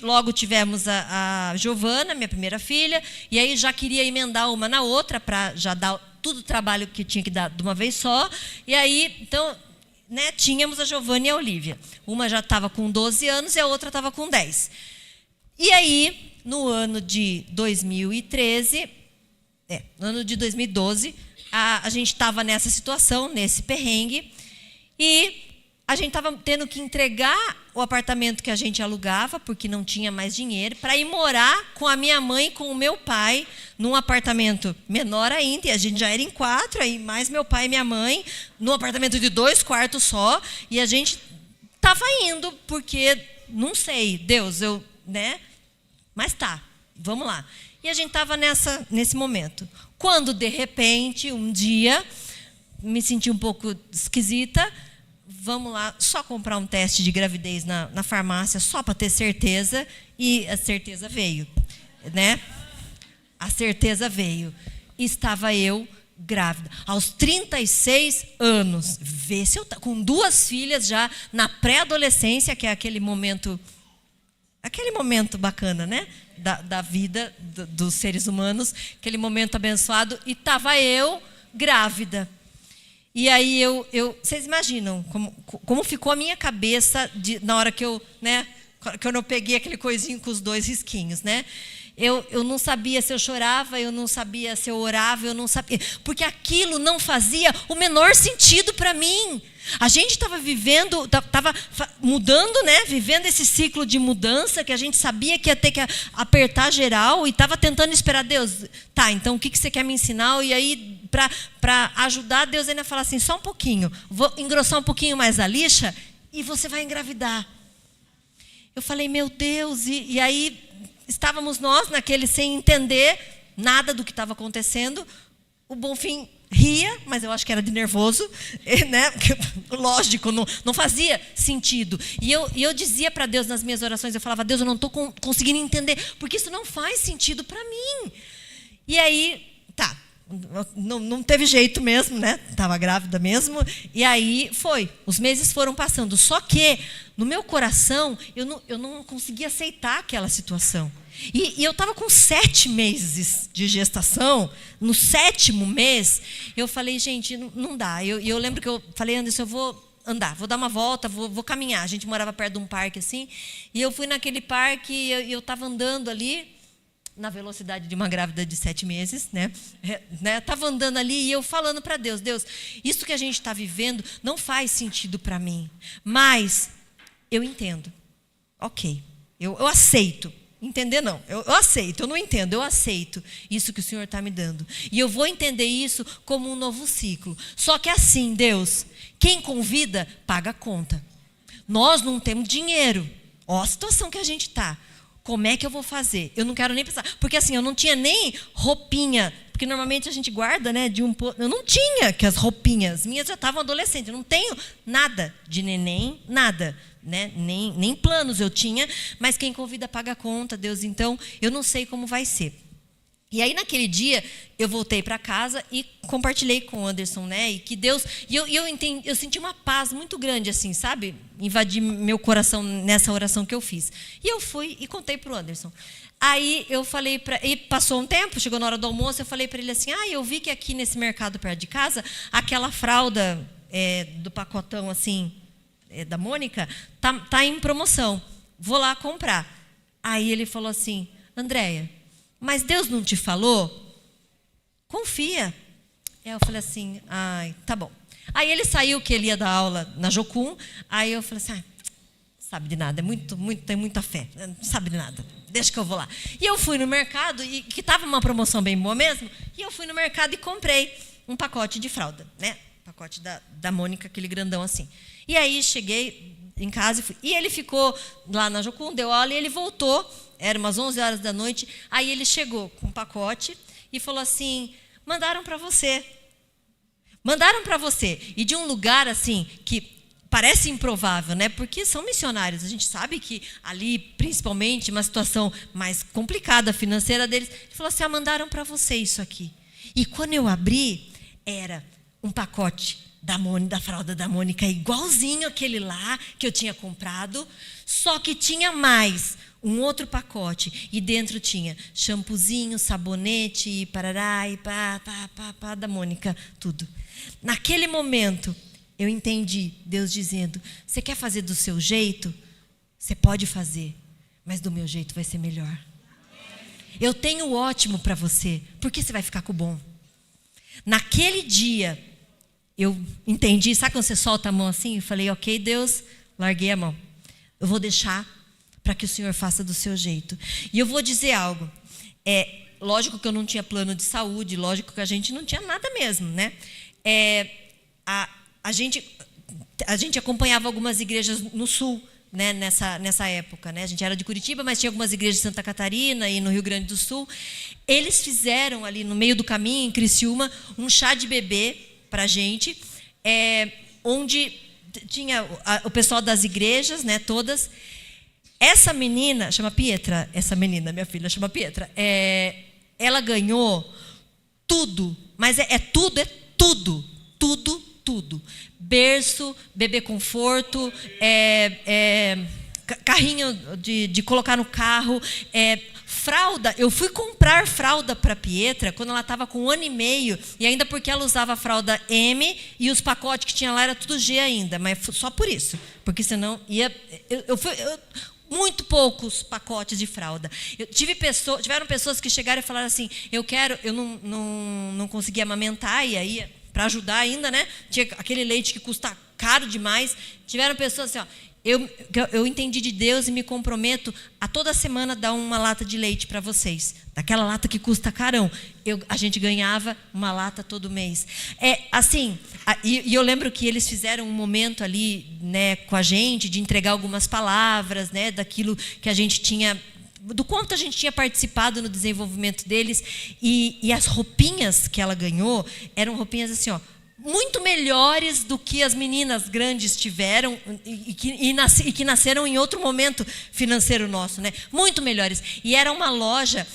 Speaker 1: logo tivemos a Giovana, minha primeira filha, e aí já queria emendar uma na outra para já dar tudo o trabalho que tinha que dar de uma vez só. E aí, então, né, tínhamos a Giovana e a Olivia. Uma já estava com 12 anos e a outra estava com 10. E aí, no ano de 2013, no ano de 2012, a gente estava nessa situação, nesse perrengue, e a gente estava tendo que entregar o apartamento que a gente alugava, porque não tinha mais dinheiro, para ir morar com a minha mãe e com o meu pai, num apartamento menor ainda, e a gente já era em 4, aí mais meu pai e minha mãe, num apartamento de 2 quartos só, e a gente estava indo, porque, não sei, Deus, né? Mas tá, vamos lá. E a gente estava nesse momento. Quando, de repente, um dia, me senti um pouco esquisita, vamos lá, só comprar um teste de gravidez na farmácia, só para ter certeza, e a certeza veio, né? A certeza veio. Estava eu grávida, aos 36 anos. Vê se eu com 2 filhas já na pré-adolescência, que é aquele momento bacana, né? Da vida dos seres humanos, aquele momento abençoado, e estava eu grávida. E aí vocês imaginam como ficou a minha cabeça na hora que eu não peguei aquele coisinho com os 2 risquinhos, né? Eu não sabia se eu chorava, eu não sabia se eu orava, eu não sabia, porque aquilo não fazia o menor sentido para mim. A gente estava vivendo, estava mudando, né? Vivendo esse ciclo de mudança que a gente sabia que ia ter que apertar geral, e estava tentando esperar Deus. Tá, então o que você quer me ensinar? E aí, para ajudar, Deus ainda fala assim, só um pouquinho, vou engrossar um pouquinho mais a lixa e você vai engravidar. Eu falei, meu Deus, e aí estávamos nós naquele sem entender nada do que estava acontecendo. O Bonfim ria, mas eu acho que era de nervoso, né? Lógico, não fazia sentido. E eu dizia para Deus nas minhas orações, eu falava, Deus, eu não estou conseguindo entender, porque isso não faz sentido para mim. E aí, tá, não teve jeito mesmo, né? Estava grávida mesmo. E aí os meses foram passando. Só que no meu coração eu não conseguia aceitar aquela situação. E eu estava com 7 meses de gestação. No 7º mês, eu falei, gente, não dá. Eu lembro que eu falei, Anderson, eu vou andar, vou dar uma volta, vou caminhar. A gente morava perto de um parque assim. E eu fui naquele parque e eu estava andando ali. na velocidade de uma grávida de 7 meses, né? Tava andando ali e eu falando para Deus, Deus, isso que a gente está vivendo não faz sentido para mim, mas eu entendo. Ok, eu aceito. Entender não, eu aceito, eu não entendo, eu aceito isso que o Senhor está me dando. E eu vou entender isso como um novo ciclo. Só que assim, Deus, quem convida, paga a conta. Nós não temos dinheiro. Ó a situação que a gente está. Como é que eu vou fazer? Eu não quero nem pensar. Porque assim, eu não tinha nem roupinha. Porque normalmente a gente guarda, né? Eu não tinha que as roupinhas. Minhas já estavam adolescentes. Eu não tenho nada de neném, nada. Né? Nem planos eu tinha. Mas quem convida paga a conta, Deus. Então, eu não sei como vai ser. E aí, naquele dia, eu voltei para casa e compartilhei com o Anderson, né? E que Deus... E eu senti uma paz muito grande, assim, sabe? Invadir meu coração nessa oração que eu fiz. E eu fui e contei para o Anderson. Aí, eu falei para... E passou um tempo, chegou na hora do almoço, eu falei para ele assim, eu vi que aqui nesse mercado perto de casa, aquela fralda do pacotão, assim, da Mônica, tá em promoção. Vou lá comprar. Aí, ele falou assim, Andréia, mas Deus não te falou? Confia. Aí eu falei assim, tá bom. Aí ele saiu, que ele ia dar aula na Jocum. Aí eu falei assim, sabe de nada, tem muita fé, não sabe de nada, deixa que eu vou lá. E eu fui no mercado, e que estava uma promoção bem boa mesmo, e eu fui no mercado e comprei um pacote de fralda, né? Pacote da Mônica, aquele grandão assim. E aí cheguei em casa e ele ficou lá na Jocum, deu aula e ele voltou. Era umas 11 horas da noite. Aí ele chegou com um pacote e falou assim, mandaram para você. Mandaram para você. E de um lugar assim, que parece improvável, né? Porque são missionários. A gente sabe que ali, principalmente, uma situação mais complicada financeira deles. Ele falou assim, mandaram para você isso aqui. E quando eu abri, era um pacote da fralda da Mônica, igualzinho aquele lá que eu tinha comprado, só que tinha mais um outro pacote, e dentro tinha shampoozinho, sabonete, e parará, e pá, da Mônica, tudo. Naquele momento, eu entendi Deus dizendo, você quer fazer do seu jeito? Você pode fazer, mas do meu jeito vai ser melhor. Eu tenho o ótimo para você, porque você vai ficar com o bom. Naquele dia, eu entendi, sabe quando você solta a mão assim? Eu falei, ok, Deus, larguei a mão. Eu vou deixar para que o Senhor faça do seu jeito. E eu vou dizer algo. Lógico que eu não tinha plano de saúde, lógico que a gente não tinha nada mesmo, né? A gente acompanhava algumas igrejas no sul, né, nessa época, né? A gente era de Curitiba, mas tinha algumas igrejas de Santa Catarina e no Rio Grande do Sul. Eles fizeram ali no meio do caminho, em Criciúma, um chá de bebê para a gente, onde tinha o pessoal das igrejas, né, todas. Essa menina, chama Pietra, minha filha chama Pietra, ela ganhou tudo, mas tudo. Berço, bebê conforto, carrinho de colocar no carro, fralda. Eu fui comprar fralda para Pietra quando ela estava com 1 ano e meio, e ainda porque ela usava a fralda M e os pacotes que tinha lá era tudo G ainda, mas só por isso, porque senão ia... muito poucos pacotes de fralda. Tiveram pessoas que chegaram e falaram assim, eu não conseguia amamentar, e aí, para ajudar ainda, né? Tinha aquele leite que custa caro demais. Tiveram pessoas assim, eu entendi de Deus e me comprometo a toda semana dar uma lata de leite para vocês. Daquela lata que custa carão. A gente ganhava uma lata todo mês. E eu lembro que eles fizeram um momento ali, né, com a gente, de entregar algumas palavras, né, daquilo que a gente tinha, do quanto a gente tinha participado no desenvolvimento deles. E as roupinhas que ela ganhou eram roupinhas assim, muito melhores do que as meninas grandes tiveram e que nasceram em outro momento financeiro nosso, né? Muito melhores. E era uma loja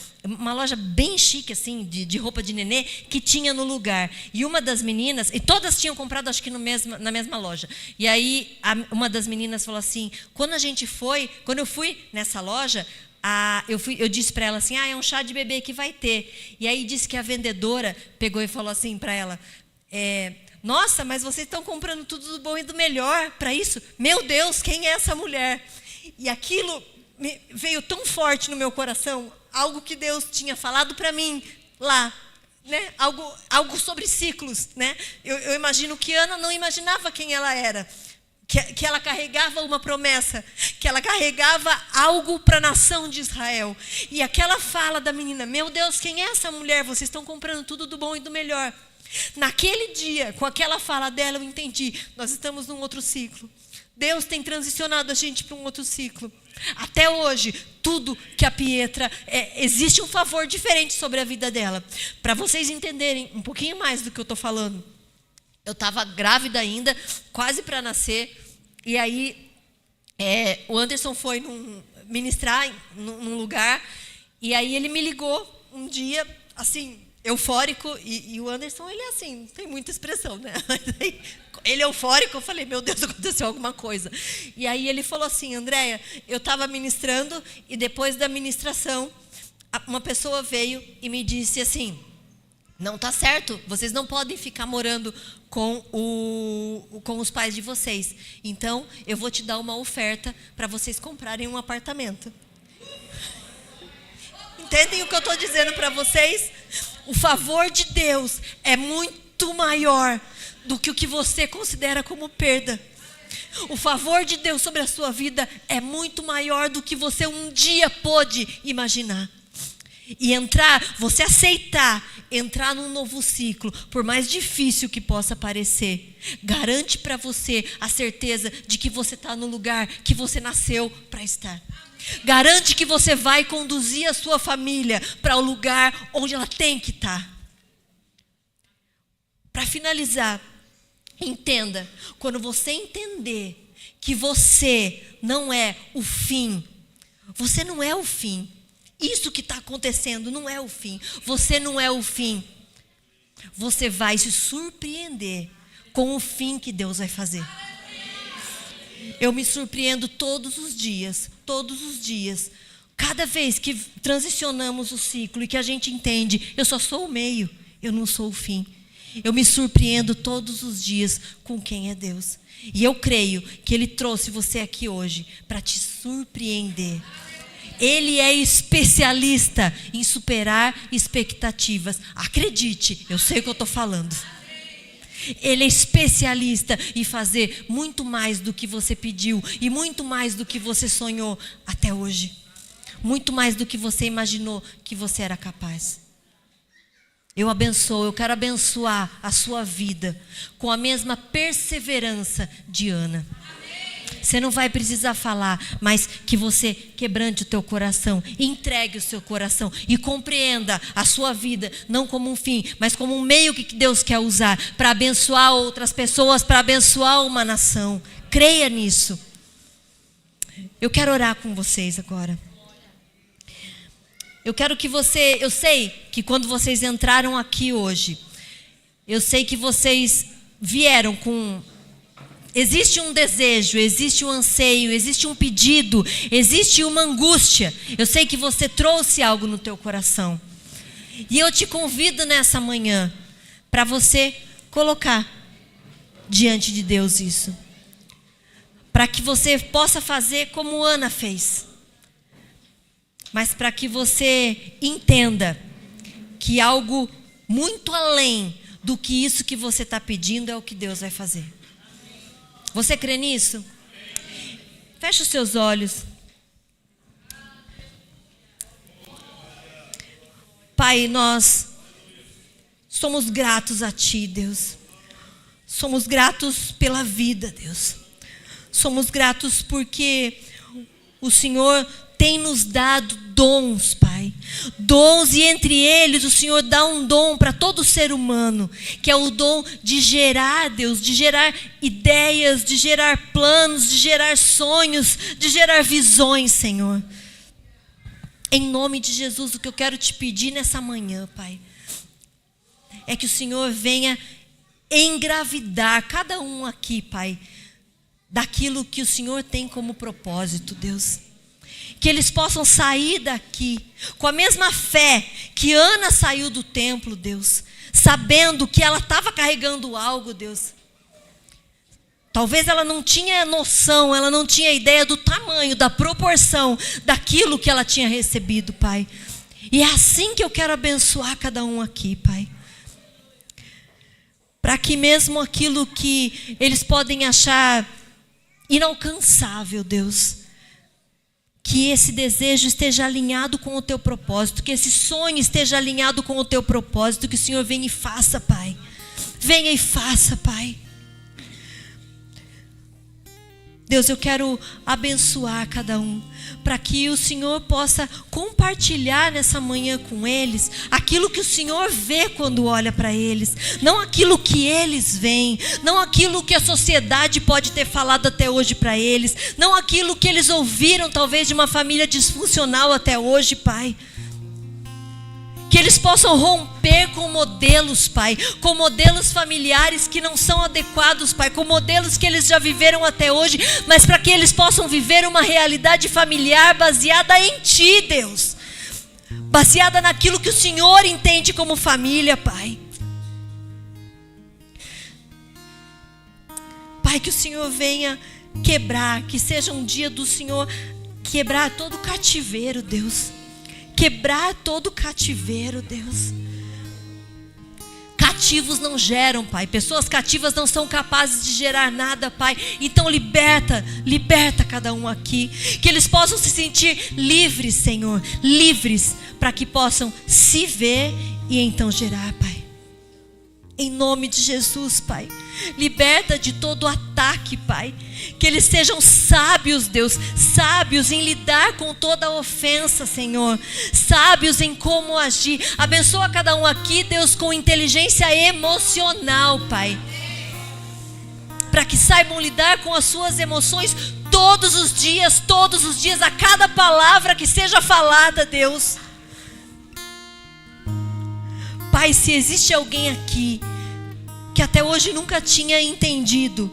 Speaker 1: bem chique, assim, de roupa de nenê, que tinha no lugar. E uma das meninas, e todas tinham comprado, acho que na mesma loja. E aí, uma das meninas falou assim, quando eu fui nessa loja, eu disse para ela assim, é um chá de bebê que vai ter. E aí disse que a vendedora pegou e falou assim para ela, nossa, mas vocês estão comprando tudo do bom e do melhor para isso? Meu Deus, quem é essa mulher? E aquilo veio tão forte no meu coração, algo que Deus tinha falado para mim lá, né? Algo sobre ciclos, né? Eu imagino que Ana não imaginava quem ela era, que ela carregava uma promessa, que ela carregava algo para a nação de Israel. E aquela fala da menina: meu Deus, quem é essa mulher? Vocês estão comprando tudo do bom e do melhor. Naquele dia, com aquela fala dela, eu entendi: nós estamos num outro ciclo. Deus tem transicionado a gente para um outro ciclo. Até hoje, tudo que a Pietra, existe um favor diferente sobre a vida dela. Para vocês entenderem um pouquinho mais do que eu estou falando, eu estava grávida ainda, quase para nascer, e aí o Anderson foi ministrar num lugar, e aí ele me ligou um dia, assim, eufórico, e o Anderson, ele é assim, não tem muita expressão, né? Ele eufórico, eu falei: meu Deus, aconteceu alguma coisa. E aí ele falou assim: Andréia, eu estava ministrando, e depois da ministração, uma pessoa veio e me disse assim: não está certo, vocês não podem ficar morando com os pais de vocês. Então, eu vou te dar uma oferta para vocês comprarem um apartamento. Entendem o que eu estou dizendo para vocês? O favor de Deus é muito maior do que o que você considera como perda. O favor de Deus sobre a sua vida é muito maior do que você um dia pôde imaginar. E você aceitar, entrar num novo ciclo, por mais difícil que possa parecer, garante para você a certeza de que você está no lugar que você nasceu para estar. Garante que você vai conduzir a sua família para o lugar onde ela tem que estar. Para finalizar, entenda: quando você entender que você não é o fim, você não é o fim. Isso que está acontecendo não é o fim. Você não é o fim. Você vai se surpreender com o fim que Deus vai fazer. Eu me surpreendo todos os dias. Cada vez que transicionamos o ciclo e que a gente entende: eu só sou o meio, eu não sou o fim. Eu me surpreendo todos os dias com quem é Deus. E eu creio que Ele trouxe você aqui hoje para te surpreender. Ele é especialista em superar expectativas. Acredite, eu sei o que eu estou falando. Ele é especialista em fazer muito mais do que você pediu e muito mais do que você sonhou até hoje. Muito mais do que você imaginou que você era capaz. Eu quero abençoar a sua vida com a mesma perseverança de Ana. Você não vai precisar falar, mas que você quebrante o teu coração, entregue o seu coração e compreenda a sua vida, não como um fim, mas como um meio que Deus quer usar para abençoar outras pessoas, para abençoar uma nação. Creia nisso. Eu quero orar com vocês agora. Eu sei que quando vocês entraram aqui hoje, eu sei que vocês vieram com... Existe um desejo, existe um anseio, existe um pedido, existe uma angústia. Eu sei que você trouxe algo no teu coração. E eu te convido nessa manhã para você colocar diante de Deus isso. Para que você possa fazer como Ana fez. Mas para que você entenda que algo muito além do que isso que você está pedindo é o que Deus vai fazer. Você crê nisso? Feche os seus olhos. Pai, nós somos gratos a Ti, Deus. Somos gratos pela vida, Deus. Somos gratos porque o Senhor tem nos dado dons, Pai. Dons, e entre eles o Senhor dá um dom para todo ser humano, que é o dom de gerar, Deus, de gerar ideias, de gerar planos, de gerar sonhos, de gerar visões, Senhor. Em nome de Jesus, o que eu quero te pedir nessa manhã, Pai, é que o Senhor venha engravidar cada um aqui, Pai, daquilo que o Senhor tem como propósito, Deus. Que eles possam sair daqui com a mesma fé que Ana saiu do templo, Deus, sabendo que ela estava carregando algo, Deus. Talvez ela não tinha noção, ela não tinha ideia do tamanho, da proporção daquilo que ela tinha recebido, Pai. E é assim que eu quero abençoar cada um aqui, Pai. Para que mesmo aquilo que eles podem achar inalcançável, Deus, que esse desejo esteja alinhado com o teu propósito, que esse sonho esteja alinhado com o teu propósito, que o Senhor venha e faça, Pai. Venha e faça, Pai. Deus, eu quero abençoar cada um, para que o Senhor possa compartilhar nessa manhã com eles aquilo que o Senhor vê quando olha para eles, não aquilo que eles veem, não aquilo que a sociedade pode ter falado até hoje para eles, não aquilo que eles ouviram talvez de uma família disfuncional até hoje, Pai. Que eles possam romper com modelos, Pai, com modelos familiares que não são adequados, Pai, com modelos que eles já viveram até hoje, mas para que eles possam viver uma realidade familiar baseada em Ti, Deus, baseada naquilo que o Senhor entende como família, Pai. Pai, que o Senhor venha quebrar, que seja um dia do Senhor quebrar todo o cativeiro, Deus. Quebrar todo cativeiro, Deus. Cativos não geram, Pai. Pessoas cativas não são capazes de gerar nada, Pai. Então liberta cada um aqui. Que eles possam se sentir livres, Senhor. Livres para que possam se ver e então gerar, Pai. Em nome de Jesus, Pai. Liberta de todo ataque, Pai. Que eles sejam sábios, Deus. Sábios em lidar com toda ofensa, Senhor. Sábios em como agir. Abençoa cada um aqui, Deus, com inteligência emocional, Pai. Para que saibam lidar com as suas emoções todos os dias, a cada palavra que seja falada, Deus. Pai, se existe alguém aqui que até hoje nunca tinha entendido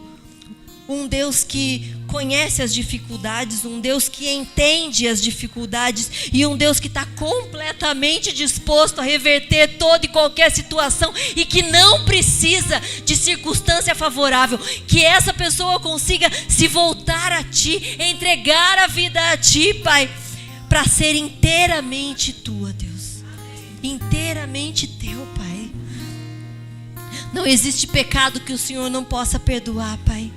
Speaker 1: um Deus que conhece as dificuldades, um Deus que entende as dificuldades e um Deus que está completamente disposto a reverter toda e qualquer situação e que não precisa de circunstância favorável, que essa pessoa consiga se voltar a Ti, entregar a vida a Ti, Pai, para ser inteiramente Tua, Deus. Inteiramente Teu, Pai. Não existe pecado que o Senhor não possa perdoar, Pai.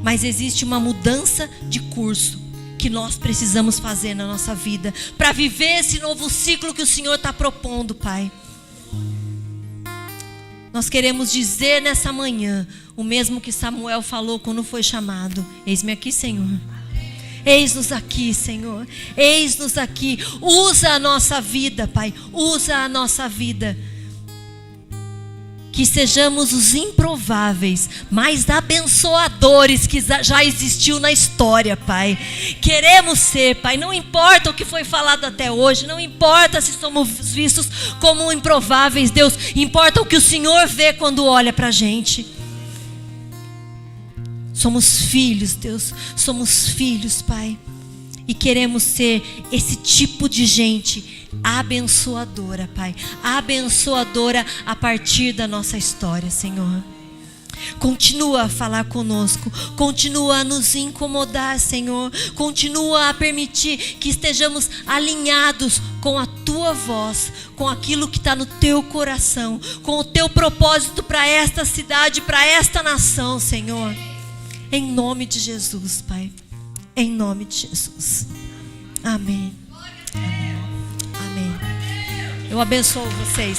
Speaker 1: Mas existe uma mudança de curso que nós precisamos fazer na nossa vida para viver esse novo ciclo que o Senhor está propondo, Pai. Nós queremos dizer nessa manhã o mesmo que Samuel falou quando foi chamado: eis-me aqui, Senhor. Eis-nos aqui, Senhor. Eis-nos aqui. Usa a nossa vida, Pai. Usa a nossa vida. Que sejamos os improváveis, mais abençoadores que já existiu na história, Pai. Queremos ser, Pai. Não importa o que foi falado até hoje. Não importa se somos vistos como improváveis, Deus. Importa o que o Senhor vê quando olha pra gente. Somos filhos, Deus. Somos filhos, Pai. E queremos ser esse tipo de gente abençoadora, Pai. Abençoadora a partir da nossa história, Senhor. Continua a falar conosco. Continua a nos incomodar, Senhor. Continua a permitir que estejamos alinhados com a Tua voz, com aquilo que está no Teu coração, com o Teu propósito para esta cidade, para esta nação, Senhor. Em nome de Jesus, Pai. Em nome de Jesus. Amém. Amém. Amém. Eu abençoo vocês.